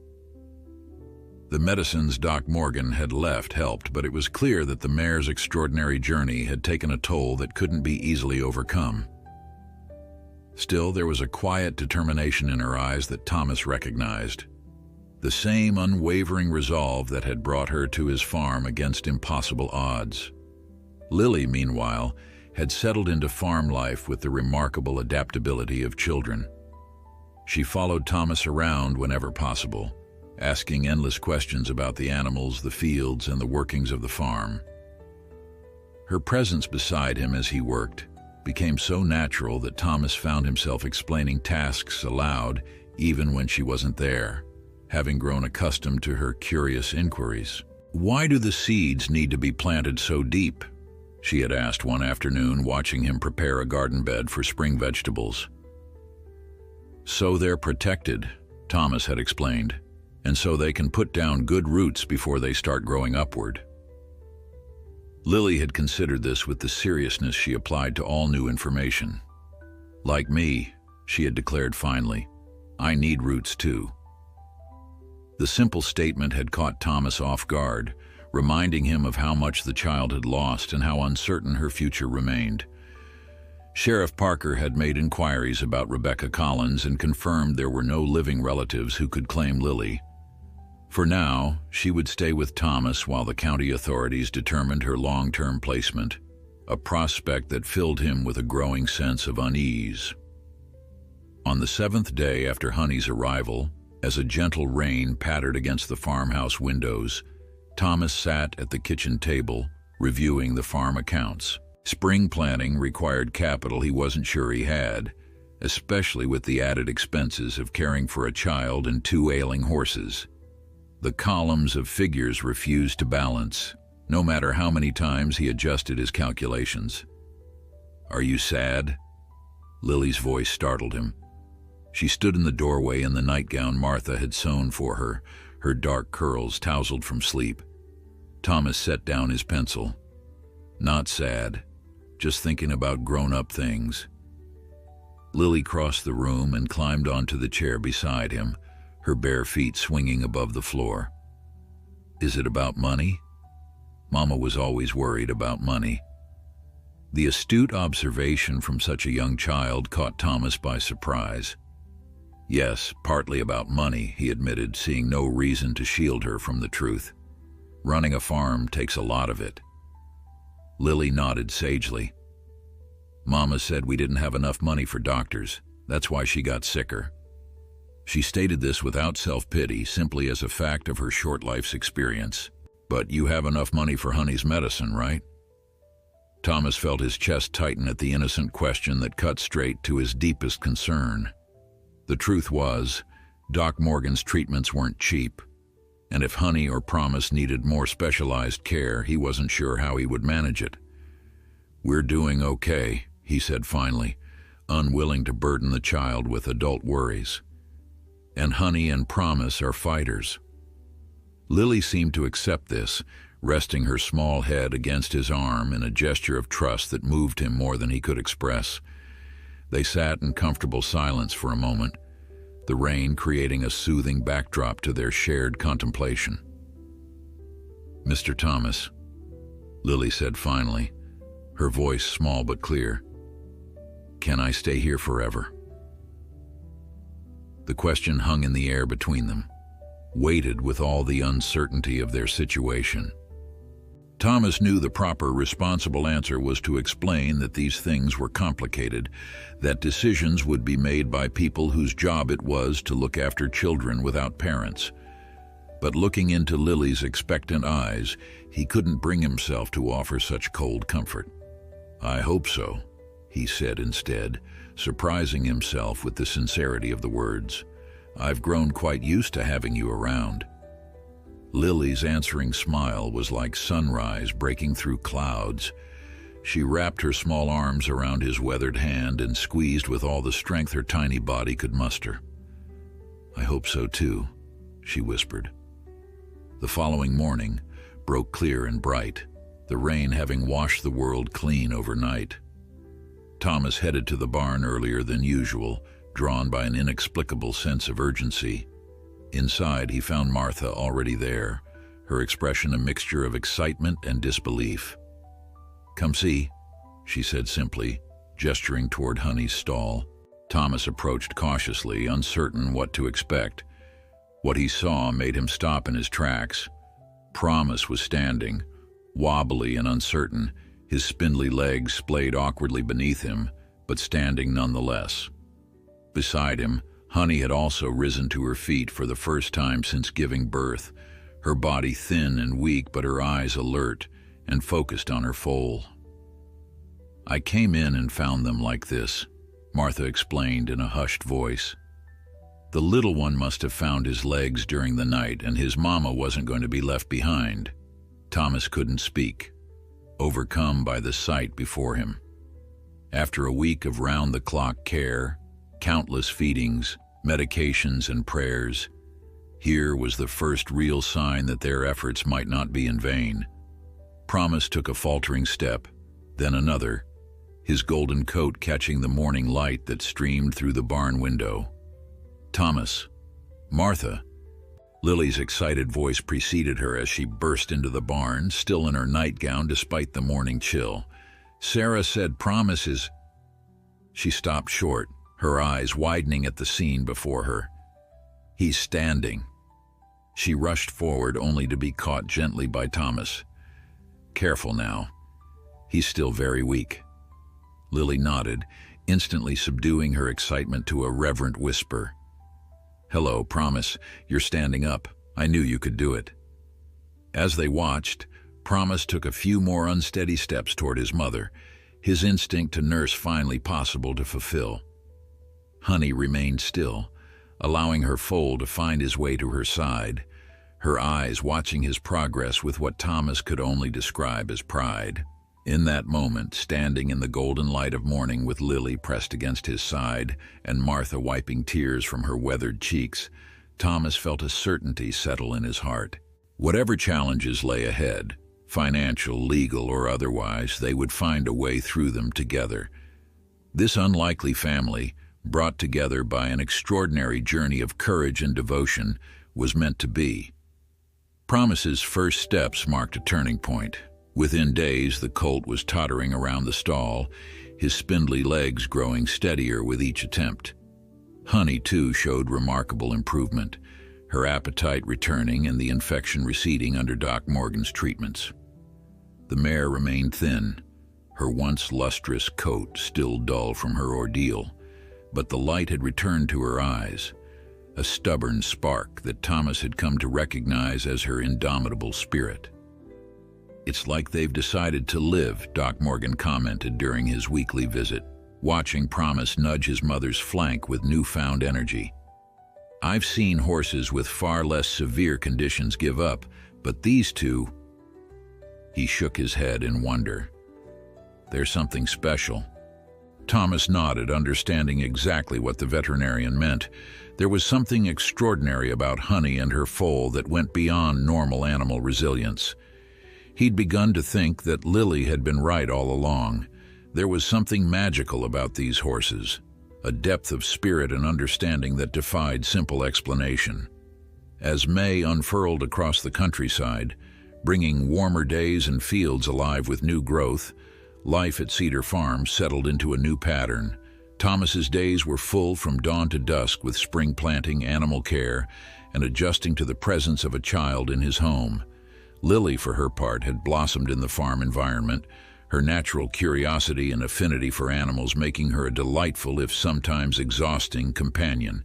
The medicines Doc Morgan had left helped, but it was clear that the mare's extraordinary journey had taken a toll that couldn't be easily overcome. Still, there was a quiet determination in her eyes that Thomas recognized. The same unwavering resolve that had brought her to his farm against impossible odds. Lily, meanwhile, had settled into farm life with the remarkable adaptability of children. She followed Thomas around whenever possible, asking endless questions about the animals, the fields, and the workings of the farm. Her presence beside him as he worked became so natural that Thomas found himself explaining tasks aloud even when she wasn't there, having grown accustomed to her curious inquiries. "Why do the seeds need to be planted so deep?" she had asked one afternoon, watching him prepare a garden bed for spring vegetables. "So they're protected," Thomas had explained, "and so they can put down good roots before they start growing upward." Lily had considered this with the seriousness she applied to all new information. "Like me," she had declared finally, "I need roots too." The simple statement had caught Thomas off guard, reminding him of how much the child had lost and how uncertain her future remained. Sheriff Parker had made inquiries about Rebecca Collins and confirmed there were no living relatives who could claim Lily. For now, she would stay with Thomas while the county authorities determined her long-term placement, a prospect that filled him with a growing sense of unease. On the 7th day after Honey's arrival, as a gentle rain pattered against the farmhouse windows, Thomas sat at the kitchen table, reviewing the farm accounts. Spring planting required capital he wasn't sure he had, especially with the added expenses of caring for a child and 2 ailing horses. The columns of figures refused to balance, no matter how many times he adjusted his calculations. "Are you sad?" Lily's voice startled him. She stood in the doorway in the nightgown Martha had sewn for her, her dark curls tousled from sleep. Thomas set down his pencil. "Not sad, just thinking about grown-up things." Lily crossed the room and climbed onto the chair beside him, her bare feet swinging above the floor. "Is it about money?" Mama was always worried about money. The astute observation from such a young child caught Thomas by surprise. "Yes, partly about money," he admitted, seeing no reason to shield her from the truth. "Running a farm takes a lot of it." Lily nodded sagely. "Mama said we didn't have enough money for doctors. That's why she got sicker." She stated this without self-pity, simply as a fact of her short life's experience. "But you have enough money for Honey's medicine, right?" Thomas felt his chest tighten at the innocent question that cut straight to his deepest concern. The truth was, Doc Morgan's treatments weren't cheap, and if Honey or Promise needed more specialized care, he wasn't sure how he would manage it. "We're doing okay," he said finally, unwilling to burden the child with adult worries. "And Honey and Promise are fighters." Lily seemed to accept this, resting her small head against his arm in a gesture of trust that moved him more than he could express. They sat in comfortable silence for a moment, the rain creating a soothing backdrop to their shared contemplation. "Mr. Thomas," Lily said finally, her voice small but clear, "can I stay here forever?" The question hung in the air between them, weighted with all the uncertainty of their situation. Thomas knew the proper, responsible answer was to explain that these things were complicated, that decisions would be made by people whose job it was to look after children without parents. But looking into Lily's expectant eyes, he couldn't bring himself to offer such cold comfort. "I hope so," he said instead, surprising himself with the sincerity of the words. "I've grown quite used to having you around." Lily's answering smile was like sunrise breaking through clouds. She wrapped her small arms around his weathered hand and squeezed with all the strength her tiny body could muster. "I hope so too," she whispered. The following morning broke clear and bright, the rain having washed the world clean overnight. Thomas headed to the barn earlier than usual, drawn by an inexplicable sense of urgency. Inside, he found Martha already there, her expression a mixture of excitement and disbelief. "Come see," she said simply, gesturing toward Honey's stall. Thomas approached cautiously, uncertain what to expect. What he saw made him stop in his tracks. Promise was standing, wobbly and uncertain, his spindly legs splayed awkwardly beneath him, but standing nonetheless. Beside him, Honey had also risen to her feet for the first time since giving birth, her body thin and weak but her eyes alert and focused on her foal. "I came in and found them like this," Martha explained in a hushed voice. "The little one must have found his legs during the night, and his mama wasn't going to be left behind." Thomas couldn't speak, overcome by the sight before him. After a week of round-the-clock care, countless feedings, medications, and prayers, here was the first real sign that their efforts might not be in vain. Promise took a faltering step, then another, his golden coat catching the morning light that streamed through the barn window. "Thomas, Martha," Lily's excited voice preceded her as she burst into the barn, still in her nightgown despite the morning chill. "Sarah said Promise is—" She stopped short, her eyes widening at the scene before her. "He's standing." She rushed forward only to be caught gently by Thomas. "Careful now. He's still very weak." Lily nodded, instantly subduing her excitement to a reverent whisper. "Hello, Promise. You're standing up. I knew you could do it." As they watched, Promise took a few more unsteady steps toward his mother, his instinct to nurse finally possible to fulfill. Honey remained still, allowing her foal to find his way to her side, her eyes watching his progress with what Thomas could only describe as pride. In that moment, standing in the golden light of morning with Lily pressed against his side and Martha wiping tears from her weathered cheeks, Thomas felt a certainty settle in his heart. Whatever challenges lay ahead, financial, legal, or otherwise, they would find a way through them together. This unlikely family, brought together by an extraordinary journey of courage and devotion, was meant to be. Promise's first steps marked a turning point. Within days, the colt was tottering around the stall, his spindly legs growing steadier with each attempt. Honey, too, showed remarkable improvement, her appetite returning and the infection receding under Doc Morgan's treatments. The mare remained thin, her once lustrous coat still dull from her ordeal, but the light had returned to her eyes, a stubborn spark that Thomas had come to recognize as her indomitable spirit. "It's like they've decided to live," Doc Morgan commented during his weekly visit, watching Promise nudge his mother's flank with newfound energy. I've seen horses with far less severe conditions give up, but these two—" He shook his head in wonder. "There's something special." Thomas nodded, understanding exactly what the veterinarian meant. There was something extraordinary about Honey and her foal that went beyond normal animal resilience. He'd begun to think that Lily had been right all along. There was something magical about these horses, a depth of spirit and understanding that defied simple explanation. As May unfurled across the countryside, bringing warmer days and fields alive with new growth, life at Cedar Farm settled into a new pattern. Thomas's days were full from dawn to dusk with spring planting, animal care, and adjusting to the presence of a child in his home. Lily, for her part, had blossomed in the farm environment, her natural curiosity and affinity for animals making her a delightful, if sometimes exhausting, companion.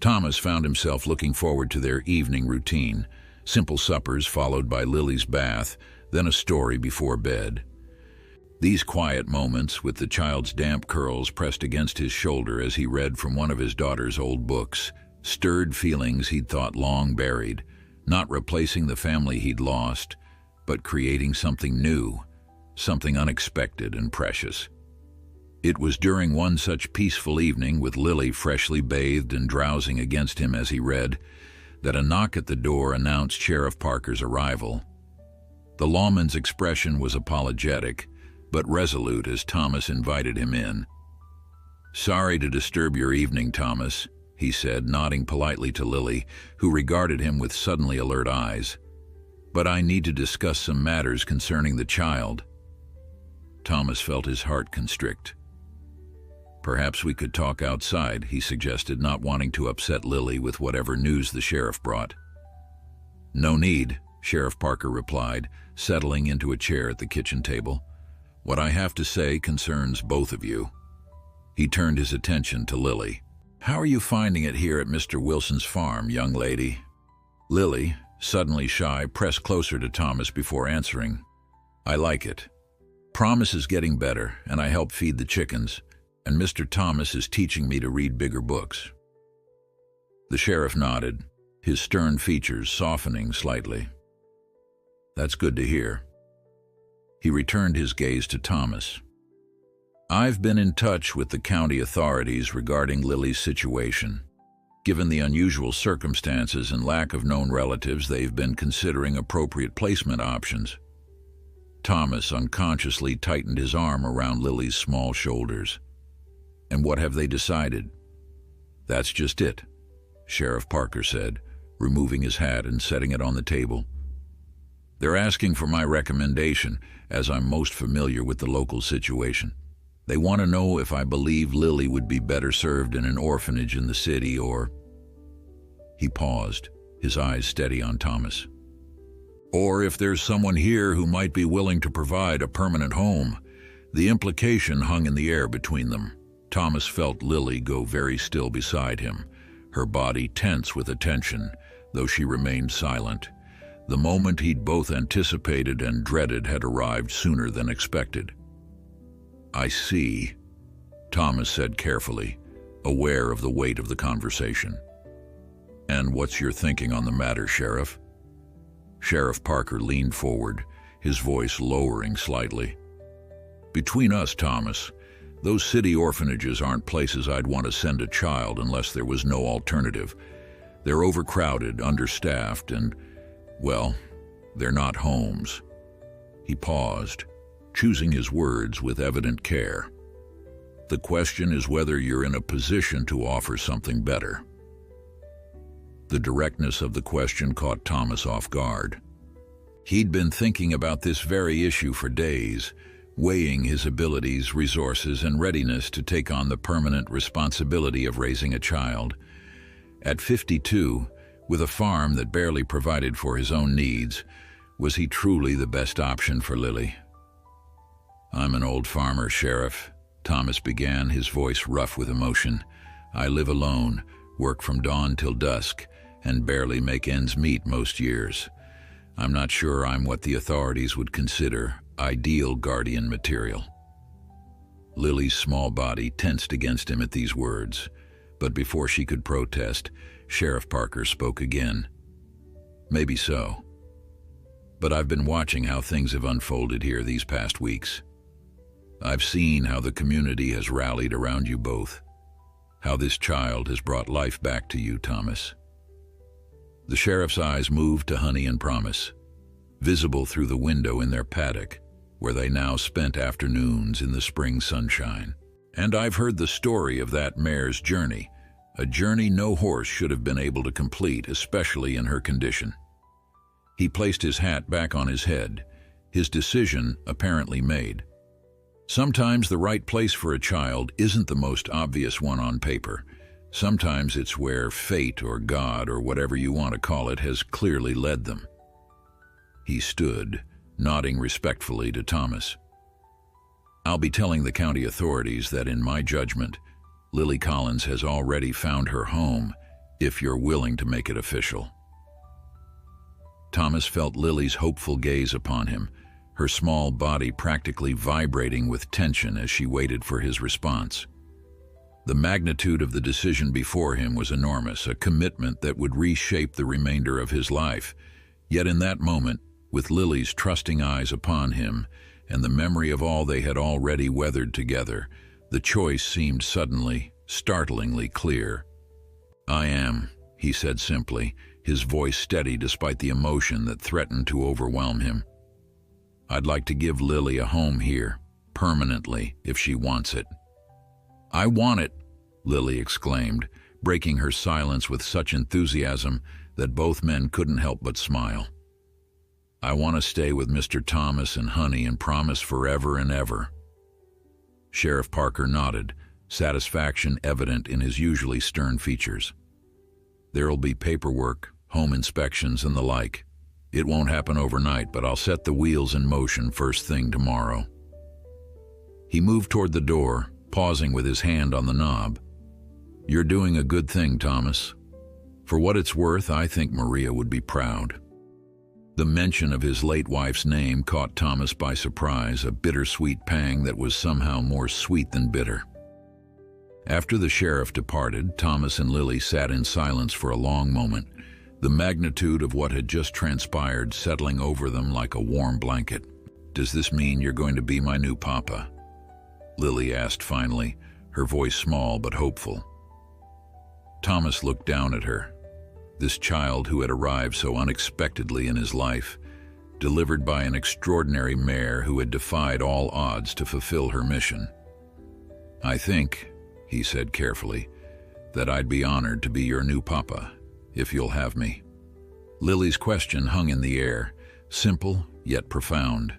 Thomas found himself looking forward to their evening routine, simple suppers followed by Lily's bath, then a story before bed. These quiet moments, with the child's damp curls pressed against his shoulder as he read from one of his daughter's old books, stirred feelings he'd thought long buried, not replacing the family he'd lost, but creating something new, something unexpected and precious. It was during one such peaceful evening, with Lily freshly bathed and drowsing against him as he read, that a knock at the door announced Sheriff Parker's arrival. The lawman's expression was apologetic, but resolute as Thomas invited him in. "Sorry to disturb your evening, Thomas," he said, nodding politely to Lily, who regarded him with suddenly alert eyes. "But I need to discuss some matters concerning the child." Thomas felt his heart constrict. "Perhaps we could talk outside," he suggested, not wanting to upset Lily with whatever news the sheriff brought. "No need," Sheriff Parker replied, settling into a chair at the kitchen table. "What I have to say concerns both of you." He turned his attention to Lily. "How are you finding it here at Mr. Wilson's farm, young lady?" Lily, suddenly shy, pressed closer to Thomas before answering. "I like it. Promise is getting better, and I help feed the chickens, and Mr. Thomas is teaching me to read bigger books." The sheriff nodded, his stern features softening slightly. "That's good to hear." He returned his gaze to Thomas. "I've been in touch with the county authorities regarding Lily's situation. Given the unusual circumstances and lack of known relatives, they've been considering appropriate placement options." Thomas unconsciously tightened his arm around Lily's small shoulders. "And what have they decided?" "That's just it," Sheriff Parker said, removing his hat and setting it on the table. "They're asking for my recommendation, as I'm most familiar with the local situation. They want to know if I believe Lily would be better served in an orphanage in the city or—" He paused, his eyes steady on Thomas. "Or if there's someone here who might be willing to provide a permanent home." The implication hung in the air between them. Thomas felt Lily go very still beside him, her body tense with attention, though she remained silent. The moment he'd both anticipated and dreaded had arrived sooner than expected. "I see," Thomas said carefully, aware of the weight of the conversation. "And what's your thinking on the matter, Sheriff?" Sheriff Parker leaned forward, his voice lowering slightly. "Between us, Thomas, those city orphanages aren't places I'd want to send a child unless there was no alternative. They're overcrowded, understaffed, and, well, they're not homes." He paused, choosing his words with evident care. "The question is whether you're in a position to offer something better." The directness of the question caught Thomas off guard. He'd been thinking about this very issue for days, weighing his abilities, resources, and readiness to take on the permanent responsibility of raising a child. At 52, with a farm that barely provided for his own needs, was he truly the best option for Lily? "I'm an old farmer, Sheriff," Thomas began, his voice rough with emotion. "I live alone, work from dawn till dusk, and barely make ends meet most years. I'm not sure I'm what the authorities would consider ideal guardian material." Lily's small body tensed against him at these words, But before she could protest, Sheriff Parker spoke again. Maybe so. But I've been watching how things have unfolded here these past weeks. I've seen how the community has rallied around you both. How this child has brought life back to you, Thomas. The sheriff's eyes moved to Honey and Promise, visible through the window in their paddock, where they now spent afternoons in the spring sunshine. And I've heard the story of that mare's journey, a journey no horse should have been able to complete, especially in her condition. He placed his hat back on his head, his decision apparently made. Sometimes the right place for a child isn't the most obvious one on paper. Sometimes it's where fate or God or whatever you want to call it has clearly led them. He stood, nodding respectfully to Thomas. I'll be telling the county authorities that in my judgment, Lily Collins has already found her home, if you're willing to make it official. Thomas felt Lily's hopeful gaze upon him, her small body practically vibrating with tension as she waited for his response. The magnitude of the decision before him was enormous, a commitment that would reshape the remainder of his life. Yet in that moment, with Lily's trusting eyes upon him and the memory of all they had already weathered together, the choice seemed suddenly, startlingly clear. "I am," he said simply, his voice steady despite the emotion that threatened to overwhelm him. "I'd like to give Lily a home here, permanently, if she wants it." "I want it," Lily exclaimed, breaking her silence with such enthusiasm that both men couldn't help but smile. "I want to stay with Mr. Thomas and Honey and Promise forever and ever." Sheriff Parker nodded, satisfaction evident in his usually stern features. "There'll be paperwork, home inspections, and the like. It won't happen overnight, but I'll set the wheels in motion first thing tomorrow." He moved toward the door, pausing with his hand on the knob. "You're doing a good thing, Thomas. For what it's worth, I think Maria would be proud." The mention of his late wife's name caught Thomas by surprise, a bittersweet pang that was somehow more sweet than bitter. After the sheriff departed, Thomas and Lily sat in silence for a long moment, the magnitude of what had just transpired settling over them like a warm blanket. "Does this mean you're going to be my new papa?" Lily asked finally, her voice small but hopeful. Thomas looked down at her. This child who had arrived so unexpectedly in his life, delivered by an extraordinary mare who had defied all odds to fulfill her mission. "I think," he said carefully, "that I'd be honored to be your new papa, if you'll have me." Lily's question hung in the air, simple yet profound.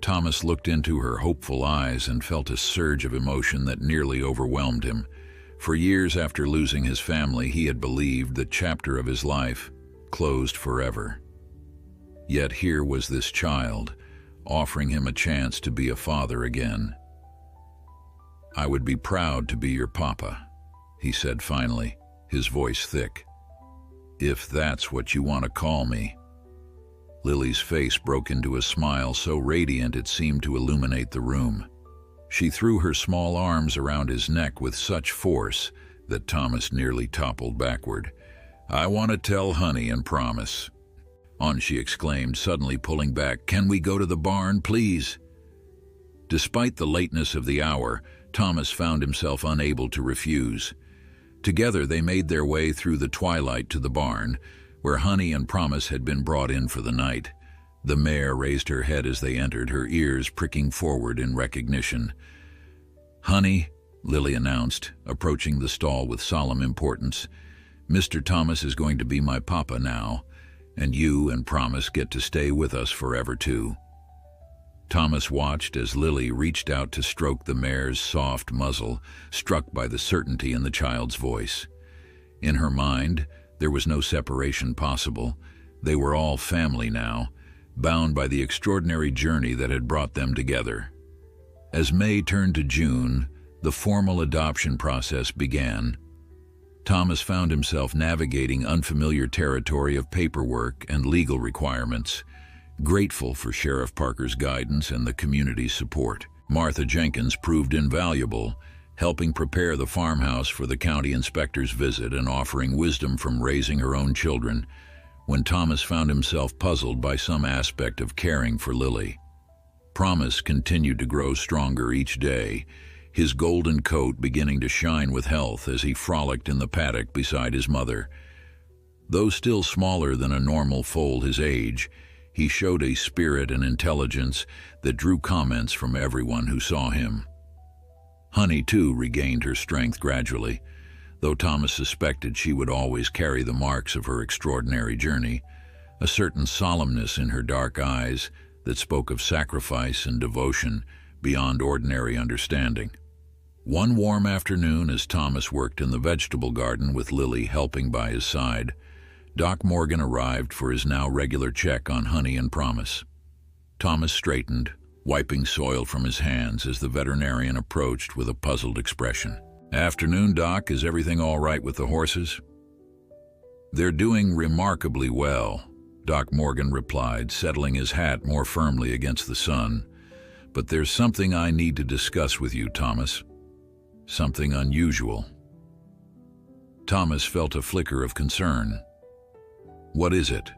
Thomas looked into her hopeful eyes and felt a surge of emotion that nearly overwhelmed him. For years after losing his family, he had believed the chapter of his life closed forever. Yet here was this child, offering him a chance to be a father again. "I would be proud to be your papa," he said finally, his voice thick. "If that's what you want to call me." Lily's face broke into a smile so radiant it seemed to illuminate the room. She threw her small arms around his neck with such force that Thomas nearly toppled backward. "I want to tell Honey and Promise." "On," she exclaimed, suddenly pulling back. "Can we go to the barn, please?" Despite the lateness of the hour, Thomas found himself unable to refuse. Together they made their way through the twilight to the barn, where Honey and Promise had been brought in for the night. The mare raised her head as they entered, her ears pricking forward in recognition. "Honey," Lily announced, approaching the stall with solemn importance, "Mr. Thomas is going to be my papa now, and you and Promise get to stay with us forever too." Thomas watched as Lily reached out to stroke the mare's soft muzzle, struck by the certainty in the child's voice. In her mind, there was no separation possible. They were all family now, bound by the extraordinary journey that had brought them together. As May turned to June, the formal adoption process began. Thomas found himself navigating unfamiliar territory of paperwork and legal requirements, grateful for Sheriff Parker's guidance and the community's support. Martha Jenkins proved invaluable, helping prepare the farmhouse for the county inspector's visit and offering wisdom from raising her own children, when Thomas found himself puzzled by some aspect of caring for Lily. Promise continued to grow stronger each day, his golden coat beginning to shine with health as he frolicked in the paddock beside his mother. Though still smaller than a normal foal his age, he showed a spirit and intelligence that drew comments from everyone who saw him. Honey, too, regained her strength gradually, though Thomas suspected she would always carry the marks of her extraordinary journey, a certain solemnness in her dark eyes that spoke of sacrifice and devotion beyond ordinary understanding. One warm afternoon, as Thomas worked in the vegetable garden with Lily helping by his side, Doc Morgan arrived for his now regular check on Honey and Promise. Thomas straightened, wiping soil from his hands as the veterinarian approached with a puzzled expression. "Afternoon, Doc. Is everything all right with the horses?" "They're doing remarkably well," Doc Morgan replied, settling his hat more firmly against the sun. "But there's something I need to discuss with you, Thomas. Something unusual." Thomas felt a flicker of concern. "What is it?"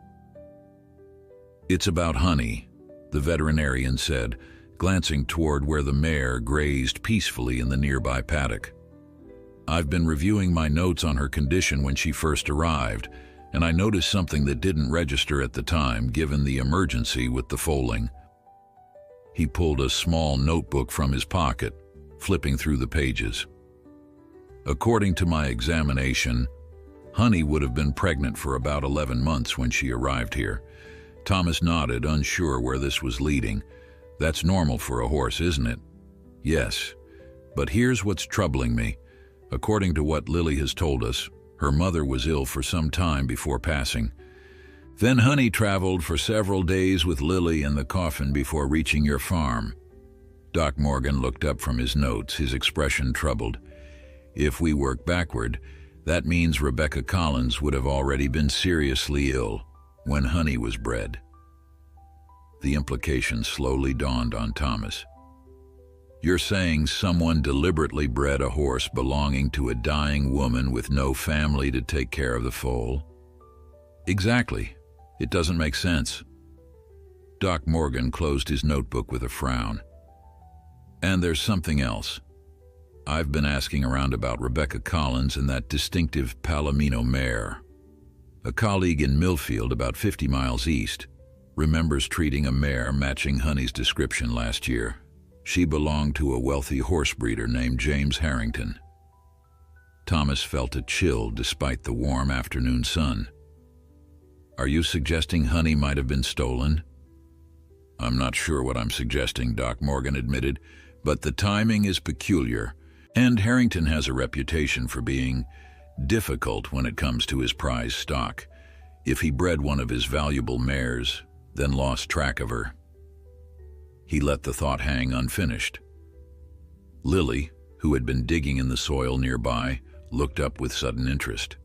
"It's about Honey," the veterinarian said, glancing toward where the mare grazed peacefully in the nearby paddock. "I've been reviewing my notes on her condition when she first arrived, and I noticed something that didn't register at the time, given the emergency with the foaling." He pulled a small notebook from his pocket, flipping through the pages. "According to my examination, Honey would have been pregnant for about 11 months when she arrived here." Thomas nodded, unsure where this was leading. "That's normal for a horse, isn't it?" "Yes, but here's what's troubling me. According to what Lily has told us, her mother was ill for some time before passing. Then Honey traveled for several days with Lily in the coffin before reaching your farm." Doc Morgan looked up from his notes, his expression troubled. "If we work backward, that means Rebecca Collins would have already been seriously ill when Honey was bred." The implication slowly dawned on Thomas. "You're saying someone deliberately bred a horse belonging to a dying woman with no family to take care of the foal?" "Exactly. It doesn't make sense." Doc Morgan closed his notebook with a frown. "And there's something else. I've been asking around about Rebecca Collins and that distinctive Palomino mare. A colleague in Millfield, about 50 miles east, remembers treating a mare matching Honey's description last year. She belonged to a wealthy horse breeder named James Harrington." Thomas felt a chill despite the warm afternoon sun. "Are you suggesting Honey might have been stolen?" "I'm not sure what I'm suggesting," Doc Morgan admitted, "but the timing is peculiar. And Harrington has a reputation for being difficult when it comes to his prize stock. If he bred one of his valuable mares, then lost track of her." He let the thought hang unfinished. Lily, who had been digging in the soil nearby, looked up with sudden interest.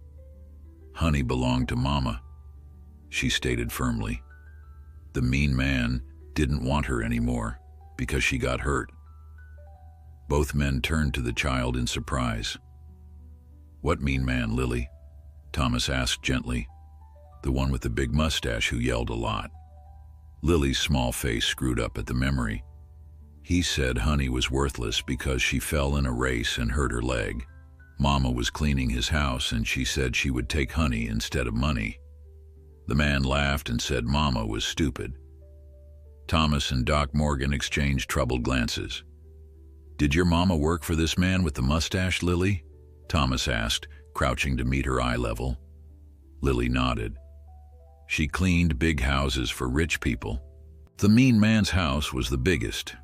"Honey belonged to Mama," she stated firmly. "The mean man didn't want her anymore because she got hurt." Both men turned to the child in surprise. "What mean man, Lily?" Thomas asked gently. "The one with the big mustache who yelled a lot." Lily's small face screwed up at the memory. "He said Honey was worthless because she fell in a race and hurt her leg. Mama was cleaning his house and she said she would take Honey instead of money. The man laughed and said Mama was stupid." Thomas and Doc Morgan exchanged troubled glances. "Did your mama work for this man with the mustache, Lily?" Thomas asked, crouching to meet her eye level. Lily nodded. "She cleaned big houses for rich people. The mean man's house was the biggest."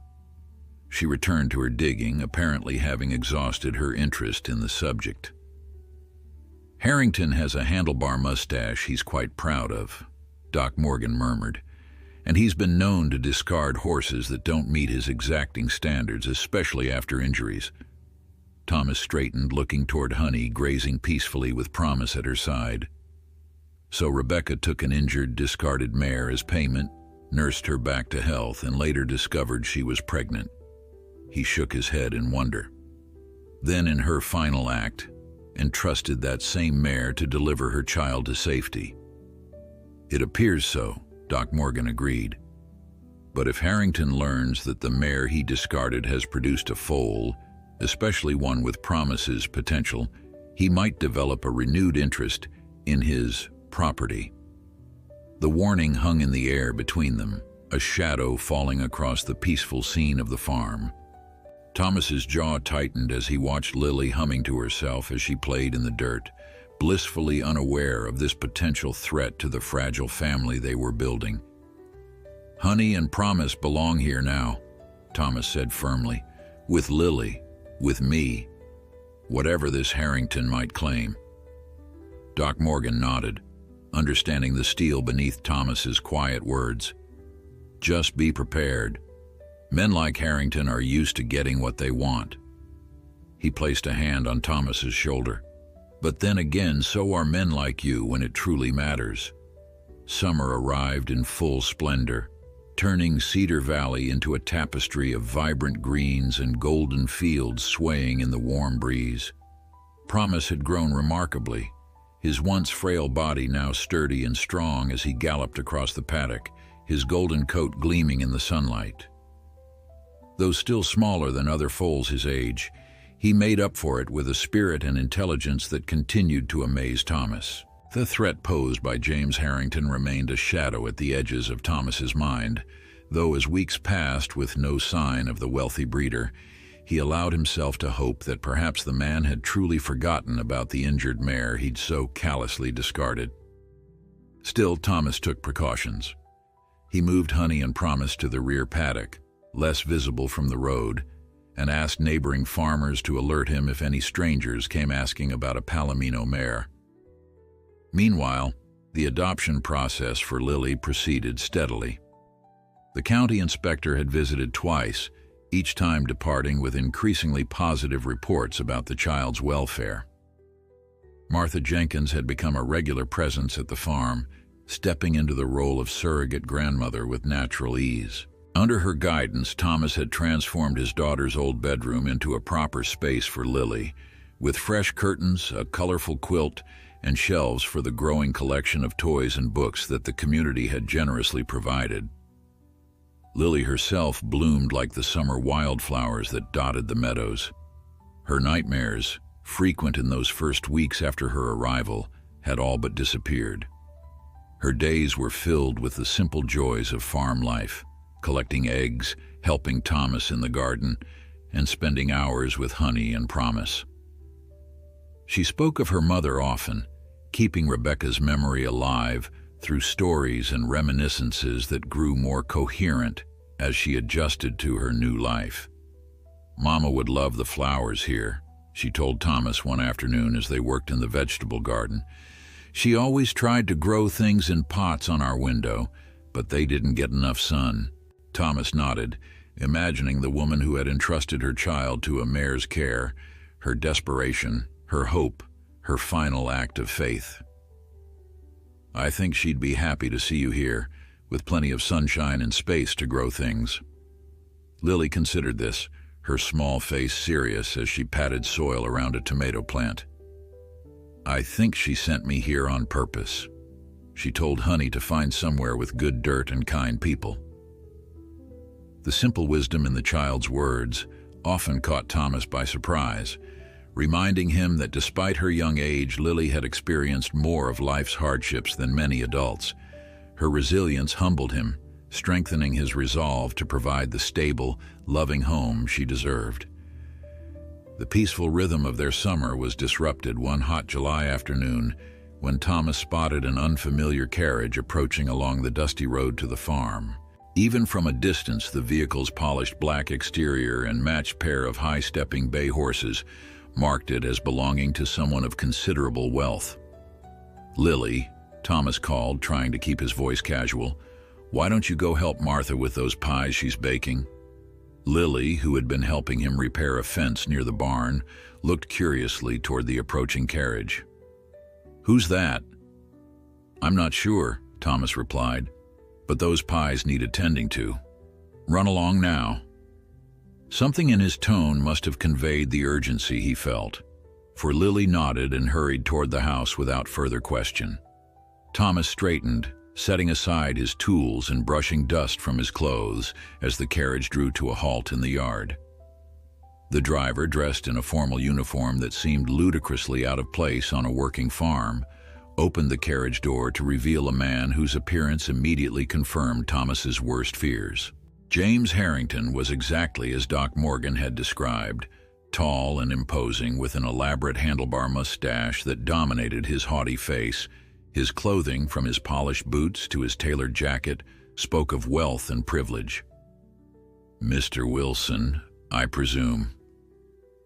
She returned to her digging, apparently having exhausted her interest in the subject. "Harrington has a handlebar mustache he's quite proud of," Doc Morgan murmured. "And he's been known to discard horses that don't meet his exacting standards, especially after injuries." Thomas straightened, looking toward Honey, grazing peacefully with Promise at her side. "So Rebecca took an injured, discarded mare as payment, nursed her back to health, and later discovered she was pregnant." He shook his head in wonder. Then, in her final act, entrusted that same mare to deliver her child to safety. It appears so, Doc Morgan agreed. But if Harrington learns that the mare he discarded has produced a foal, especially one with promises potential, he might develop a renewed interest in his property. The warning hung in the air between them, a shadow falling across the peaceful scene of the farm. Thomas's jaw tightened as he watched Lily humming to herself as she played in the dirt, blissfully unaware of this potential threat to the fragile family they were building. "Honey and Promise belong here now," Thomas said firmly. "With Lily, with me, whatever this Harrington might claim." Doc Morgan nodded, understanding the steel beneath Thomas's quiet words. "Just be prepared. Men like Harrington are used to getting what they want." He placed a hand on Thomas's shoulder. "But then again, so are men like you when it truly matters." Summer arrived in full splendor, turning Cedar Valley into a tapestry of vibrant greens and golden fields swaying in the warm breeze. Promise had grown remarkably, his once frail body now sturdy and strong as he galloped across the paddock, his golden coat gleaming in the sunlight. Though still smaller than other foals his age, he made up for it with a spirit and intelligence that continued to amaze Thomas. The threat posed by James Harrington remained a shadow at the edges of Thomas's mind, though as weeks passed with no sign of the wealthy breeder, he allowed himself to hope that perhaps the man had truly forgotten about the injured mare he'd so callously discarded. Still, Thomas took precautions. He moved Honey and Promise to the rear paddock, less visible from the road, and asked neighboring farmers to alert him if any strangers came asking about a Palomino mare. Meanwhile, the adoption process for Lily proceeded steadily. The county inspector had visited twice, each time departing with increasingly positive reports about the child's welfare. Martha Jenkins had become a regular presence at the farm, stepping into the role of surrogate grandmother with natural ease. Under her guidance, Thomas had transformed his daughter's old bedroom into a proper space for Lily, with fresh curtains, a colorful quilt, and shelves for the growing collection of toys and books that the community had generously provided. Lily herself bloomed like the summer wildflowers that dotted the meadows. Her nightmares, frequent in those first weeks after her arrival, had all but disappeared. Her days were filled with the simple joys of farm life, collecting eggs, helping Thomas in the garden, and spending hours with Honey and Promise. She spoke of her mother often, keeping Rebecca's memory alive through stories and reminiscences that grew more coherent as she adjusted to her new life. "Mama would love the flowers here," she told Thomas one afternoon as they worked in the vegetable garden. "She always tried to grow things in pots on our window, but they didn't get enough sun." Thomas nodded, imagining the woman who had entrusted her child to a mare's care, her desperation, her hope, her final act of faith. "I think she'd be happy to see you here, with plenty of sunshine and space to grow things." Lily considered this, her small face serious as she patted soil around a tomato plant. "I think she sent me here on purpose." She told Honey to find somewhere with good dirt and kind people. The simple wisdom in the child's words often caught Thomas by surprise, reminding him that despite her young age, Lily had experienced more of life's hardships than many adults. Her resilience humbled him, strengthening his resolve to provide the stable, loving home she deserved. The peaceful rhythm of their summer was disrupted one hot July afternoon when Thomas spotted an unfamiliar carriage approaching along the dusty road to the farm. Even from a distance, the vehicle's polished black exterior and matched pair of high-stepping bay horses marked it as belonging to someone of considerable wealth. "Lily," Thomas called, trying to keep his voice casual, "why don't you go help Martha with those pies she's baking?" Lily, who had been helping him repair a fence near the barn, looked curiously toward the approaching carriage. "Who's that?" "I'm not sure," Thomas replied, "but those pies need attending to. Run along now." Something in his tone must have conveyed the urgency he felt, for Lily nodded and hurried toward the house without further question. Thomas straightened, setting aside his tools and brushing dust from his clothes as the carriage drew to a halt in the yard. The driver, dressed in a formal uniform that seemed ludicrously out of place on a working farm, opened the carriage door to reveal a man whose appearance immediately confirmed Thomas's worst fears. James Harrington was exactly as Doc Morgan had described, tall and imposing with an elaborate handlebar mustache that dominated his haughty face. His clothing, from his polished boots to his tailored jacket, spoke of wealth and privilege. "Mr. Wilson, I presume."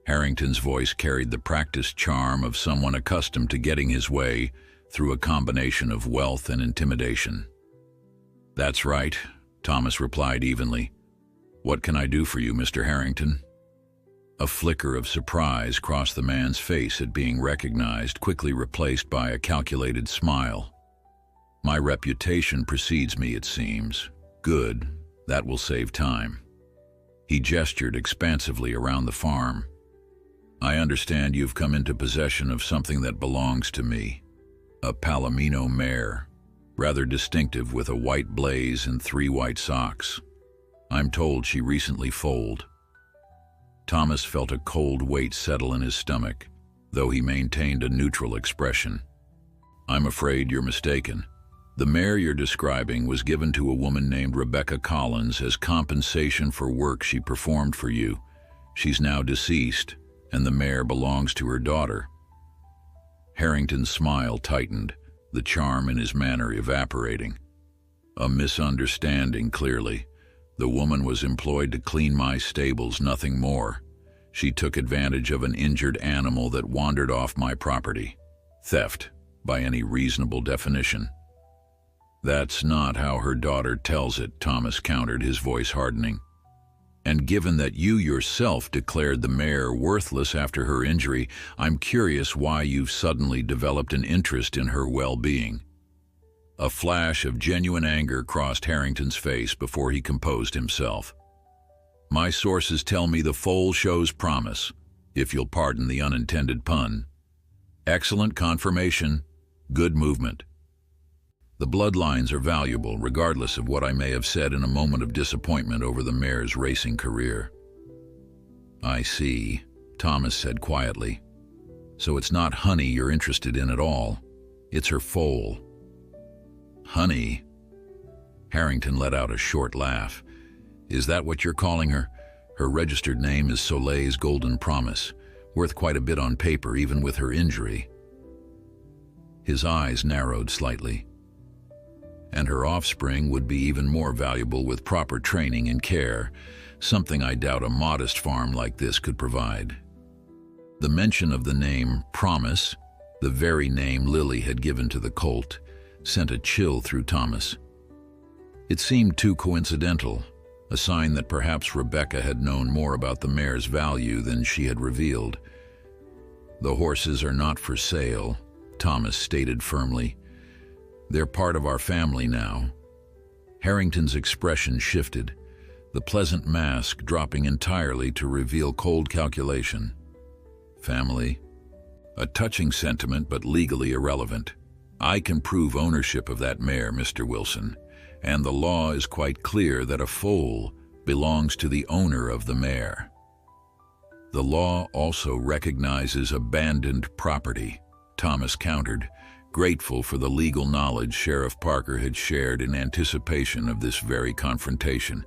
Harrington's voice carried the practiced charm of someone accustomed to getting his way through a combination of wealth and intimidation. "That's right," Thomas replied evenly. "What can I do for you, Mr. Harrington?" A flicker of surprise crossed the man's face at being recognized, quickly replaced by a calculated smile. "My reputation precedes me, it seems. Good, that will save time." He gestured expansively around the farm. "I understand you've come into possession of something that belongs to me. A Palomino mare, rather distinctive with a white blaze and 3 white socks. I'm told she recently foaled." Thomas felt a cold weight settle in his stomach, though he maintained a neutral expression. "I'm afraid you're mistaken. The mare you're describing was given to a woman named Rebecca Collins as compensation for work she performed for you. She's now deceased, and the mare belongs to her daughter." Harrington's smile tightened, the charm in his manner evaporating. "A misunderstanding, clearly. The woman was employed to clean my stables, nothing more. She took advantage of an injured animal that wandered off my property. Theft, by any reasonable definition." "That's not how her daughter tells it," Thomas countered, his voice hardening. "And given that you yourself declared the mare worthless after her injury, I'm curious why you've suddenly developed an interest in her well-being." A flash of genuine anger crossed Harrington's face before he composed himself. "My sources tell me the foal shows promise, if you'll pardon the unintended pun. Excellent conformation, good movement. The bloodlines are valuable, regardless of what I may have said in a moment of disappointment over the mare's racing career." "I see," Thomas said quietly. "So it's not Honey you're interested in at all. It's her foal." "Honey?" Harrington let out a short laugh. "Is that what you're calling her? Her registered name is Soleil's Golden Promise, worth quite a bit on paper even with her injury." His eyes narrowed slightly. "And her offspring would be even more valuable with proper training and care, something I doubt a modest farm like this could provide." The mention of the name Promise, the very name Lily had given to the colt, sent a chill through Thomas. It seemed too coincidental, a sign that perhaps Rebecca had known more about the mare's value than she had revealed. "The horses are not for sale," Thomas stated firmly. "They're part of our family now." Harrington's expression shifted, the pleasant mask dropping entirely to reveal cold calculation. "Family? A touching sentiment, but legally irrelevant. I can prove ownership of that mare, Mr. Wilson, and the law is quite clear that a foal belongs to the owner of the mare. The law also recognizes abandoned property," Thomas countered, grateful for the legal knowledge Sheriff Parker had shared in anticipation of this very confrontation.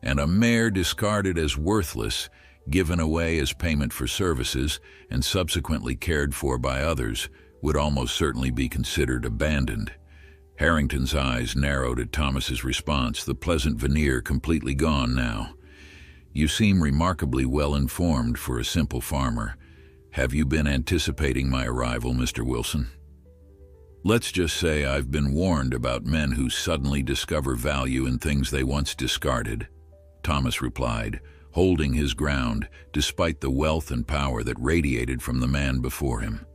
"And a mare discarded as worthless, given away as payment for services, and subsequently cared for by others, would almost certainly be considered abandoned." Harrington's eyes narrowed at Thomas's response, the pleasant veneer completely gone now. "You seem remarkably well informed for a simple farmer. Have you been anticipating my arrival, Mr. Wilson?" "Let's just say I've been warned about men who suddenly discover value in things they once discarded," Thomas replied, holding his ground despite the wealth and power that radiated from the man before him.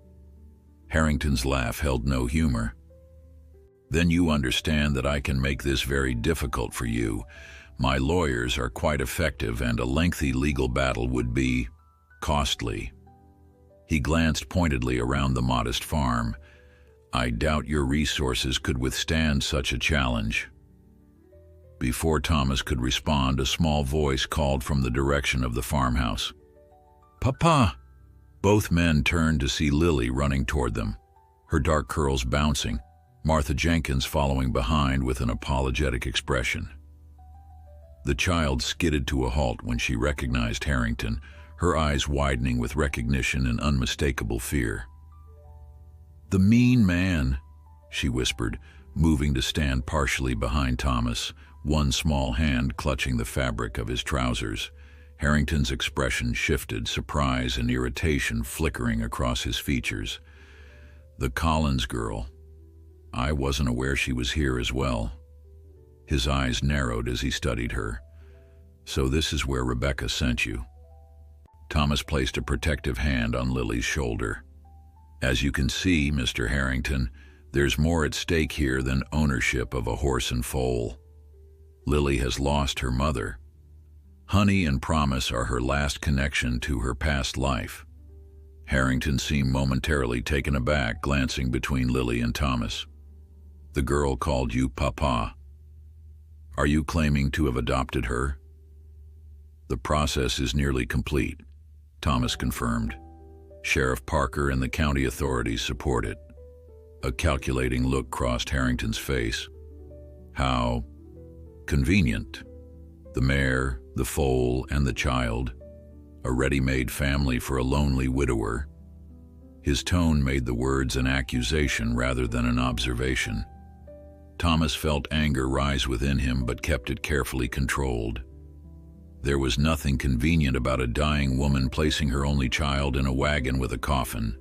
Harrington's laugh held no humor. "Then you understand that I can make this very difficult for you. My lawyers are quite effective, and a lengthy legal battle would be costly." He glanced pointedly around the modest farm. "I doubt your resources could withstand such a challenge." Before Thomas could respond, a small voice called from the direction of the farmhouse. "Papa!" Both men turned to see Lily running toward them, her dark curls bouncing, Martha Jenkins following behind with an apologetic expression. The child skidded to a halt when she recognized Harrington, her eyes widening with recognition and unmistakable fear. "The mean man," she whispered, moving to stand partially behind Thomas, one small hand clutching the fabric of his trousers. Harrington's expression shifted, surprise and irritation flickering across his features. "The Collins girl. I wasn't aware she was here as well." His eyes narrowed as he studied her. "So this is where Rebecca sent you." Thomas placed a protective hand on Lily's shoulder. "As you can see, Mr. Harrington, there's more at stake here than ownership of a horse and foal. Lily has lost her mother. Honey and Promise are her last connection to her past life." Harrington seemed momentarily taken aback, glancing between Lily and Thomas. "The girl called you Papa. Are you claiming to have adopted her?" "The process is nearly complete," Thomas confirmed. "Sheriff Parker and the county authorities support it." A calculating look crossed Harrington's face. "How convenient. The mare, the foal, and the child. A ready-made family for a lonely widower." His tone made the words an accusation rather than an observation. Thomas felt anger rise within him, but kept it carefully controlled. There was nothing convenient about a dying woman placing her only child in a wagon with a coffin,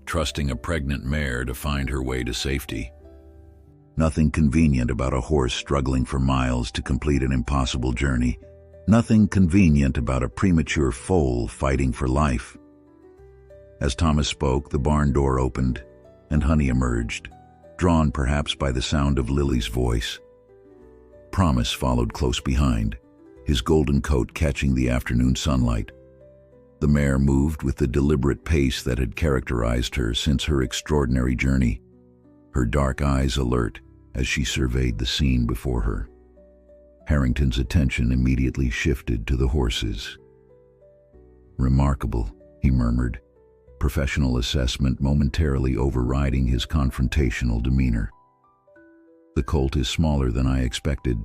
trusting a pregnant mare to find her way to safety. Nothing convenient about a horse struggling for miles to complete an impossible journey. Nothing convenient about a premature foal fighting for life. As Thomas spoke, the barn door opened, and Honey emerged, drawn perhaps by the sound of Lily's voice. Promise followed close behind, his golden coat catching the afternoon sunlight. The mare moved with the deliberate pace that had characterized her since her extraordinary journey, her dark eyes alert as she surveyed the scene before her. Harrington's attention immediately shifted to the horses. "Remarkable," he murmured, professional assessment momentarily overriding his confrontational demeanor. "The colt is smaller than I expected,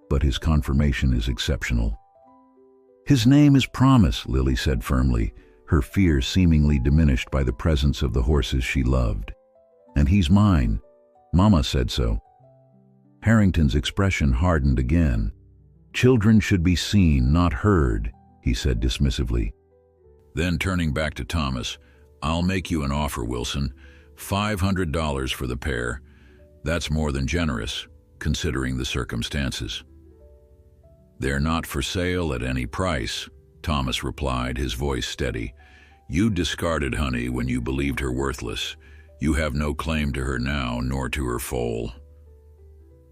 but his conformation is exceptional." "His name is Promise," Lily said firmly, her fear seemingly diminished by the presence of the horses she loved. "And he's mine. Mama said so." Harrington's expression hardened again. "Children should be seen, not heard," he said dismissively. Then turning back to Thomas, "I'll make you an offer, Wilson. $500 for the pair. That's more than generous, considering the circumstances." "They're not for sale at any price," Thomas replied, his voice steady. "You discarded Honey when you believed her worthless. You have no claim to her now, nor to her foal."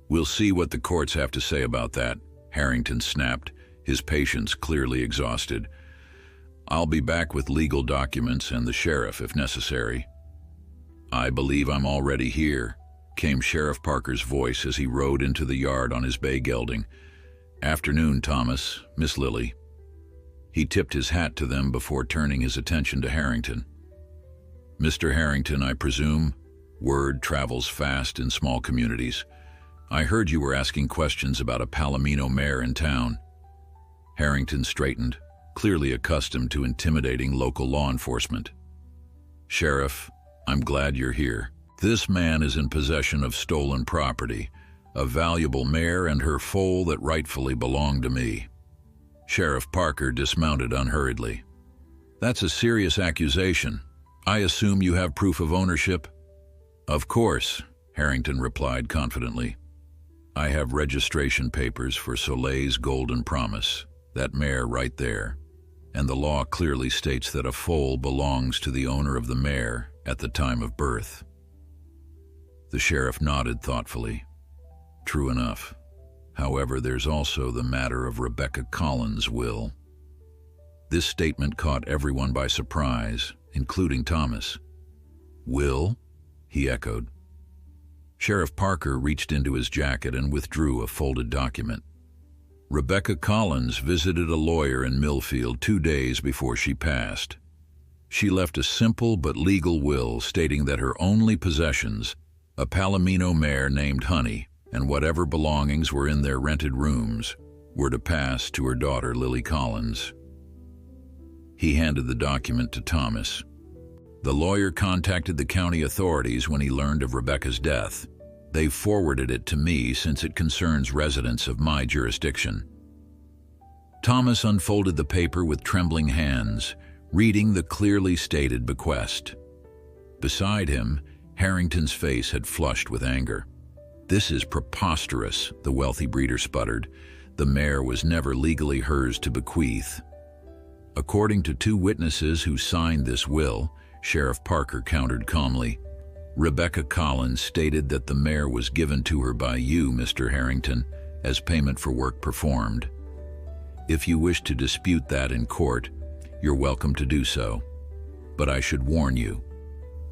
"We'll see what the courts have to say about that," Harrington snapped, his patience clearly exhausted. "I'll be back with legal documents and the sheriff if necessary." "I believe I'm already here," came Sheriff Parker's voice as he rode into the yard on his bay gelding. "Afternoon, Thomas, Miss Lily." He tipped his hat to them before turning his attention to Harrington. "Mr. Harrington, I presume? Word travels fast in small communities. I heard you were asking questions about a Palomino mare in town." Harrington straightened, clearly accustomed to intimidating local law enforcement. "Sheriff, I'm glad you're here. This man is in possession of stolen property, a valuable mare and her foal that rightfully belonged to me." Sheriff Parker dismounted unhurriedly. "That's a serious accusation. I assume you have proof of ownership?" "Of course," Harrington replied confidently. "I have registration papers for Soleil's Golden Promise, that mare right there, and the law clearly states that a foal belongs to the owner of the mare at the time of birth." The sheriff nodded thoughtfully. "True enough. However, there's also the matter of Rebecca Collins' will. This statement caught everyone by surprise, including Thomas. "Will?" he echoed. Sheriff Parker reached into his jacket and withdrew a folded document. Rebecca Collins visited a lawyer in Millfield 2 days before she passed. She left a simple but legal will stating that her only possessions, a Palomino mare named Honey, and whatever belongings were in their rented rooms, were to pass to her daughter Lily Collins. He handed the document to Thomas. The lawyer contacted the county authorities when he learned of Rebecca's death. They forwarded it to me since it concerns residents of my jurisdiction. Thomas unfolded the paper with trembling hands, reading the clearly stated bequest. Beside him, Harrington's face had flushed with anger. "This is preposterous," the wealthy breeder sputtered. "The mare was never legally hers to bequeath." According to 2 witnesses who signed this will, Sheriff Parker countered calmly. "Rebecca Collins stated that the mare was given to her by you, Mr. Harrington, as payment for work performed. If you wish to dispute that in court, you're welcome to do so. But I should warn you.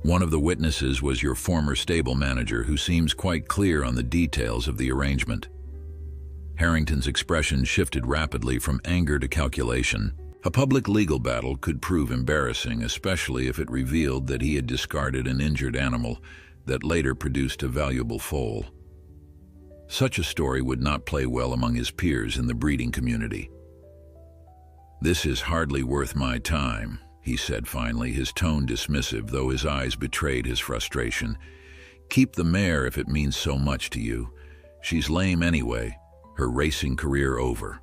One of the witnesses was your former stable manager, who seems quite clear on the details of the arrangement." Harrington's expression shifted rapidly from anger to calculation. A public legal battle could prove embarrassing, especially if it revealed that he had discarded an injured animal that later produced a valuable foal. Such a story would not play well among his peers in the breeding community. "This is hardly worth my time," he said finally, his tone dismissive, though his eyes betrayed his frustration. "Keep the mare if it means so much to you. She's lame anyway, her racing career over."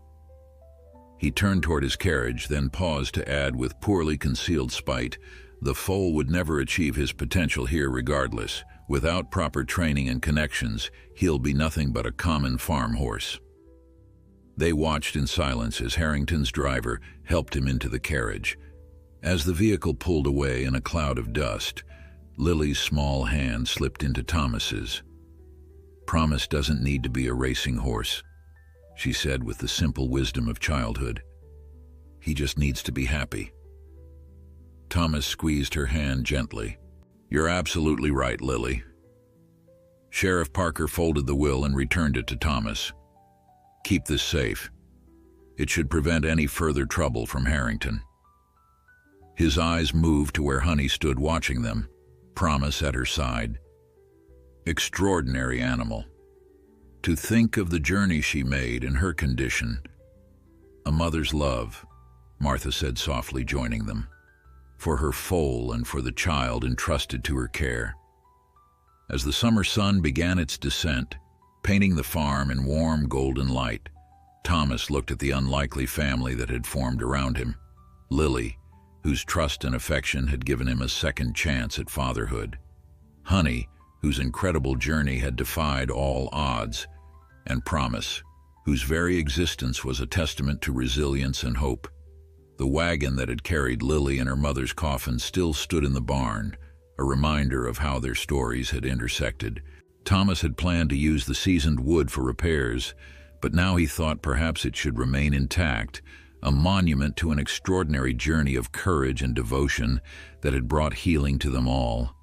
He turned toward his carriage, then paused to add with poorly concealed spite, "The foal would never achieve his potential here regardless. Without proper training and connections, he'll be nothing but a common farm horse." They watched in silence as Harrington's driver helped him into the carriage. As the vehicle pulled away in a cloud of dust, Lily's small hand slipped into Thomas's. "Promise doesn't need to be a racing horse," she said with the simple wisdom of childhood. "He just needs to be happy." Thomas squeezed her hand gently. "You're absolutely right, Lily." Sheriff Parker folded the will and returned it to Thomas. "Keep this safe. It should prevent any further trouble from Harrington." His eyes moved to where Honey stood watching them, Promise at her side. Extraordinary animal. To think of the journey she made in her condition. "A mother's love," Martha said softly, joining them, "for her foal and for the child entrusted to her care." As the summer sun began its descent, painting the farm in warm golden light, Thomas looked at the unlikely family that had formed around him. Lily, whose trust and affection had given him a second chance at fatherhood. Honey, whose incredible journey had defied all odds. And Promise, whose very existence was a testament to resilience and hope. The wagon that had carried Lily in her mother's coffin still stood in the barn, a reminder of how their stories had intersected. Thomas had planned to use the seasoned wood for repairs, but now he thought perhaps it should remain intact, a monument to an extraordinary journey of courage and devotion that had brought healing to them all.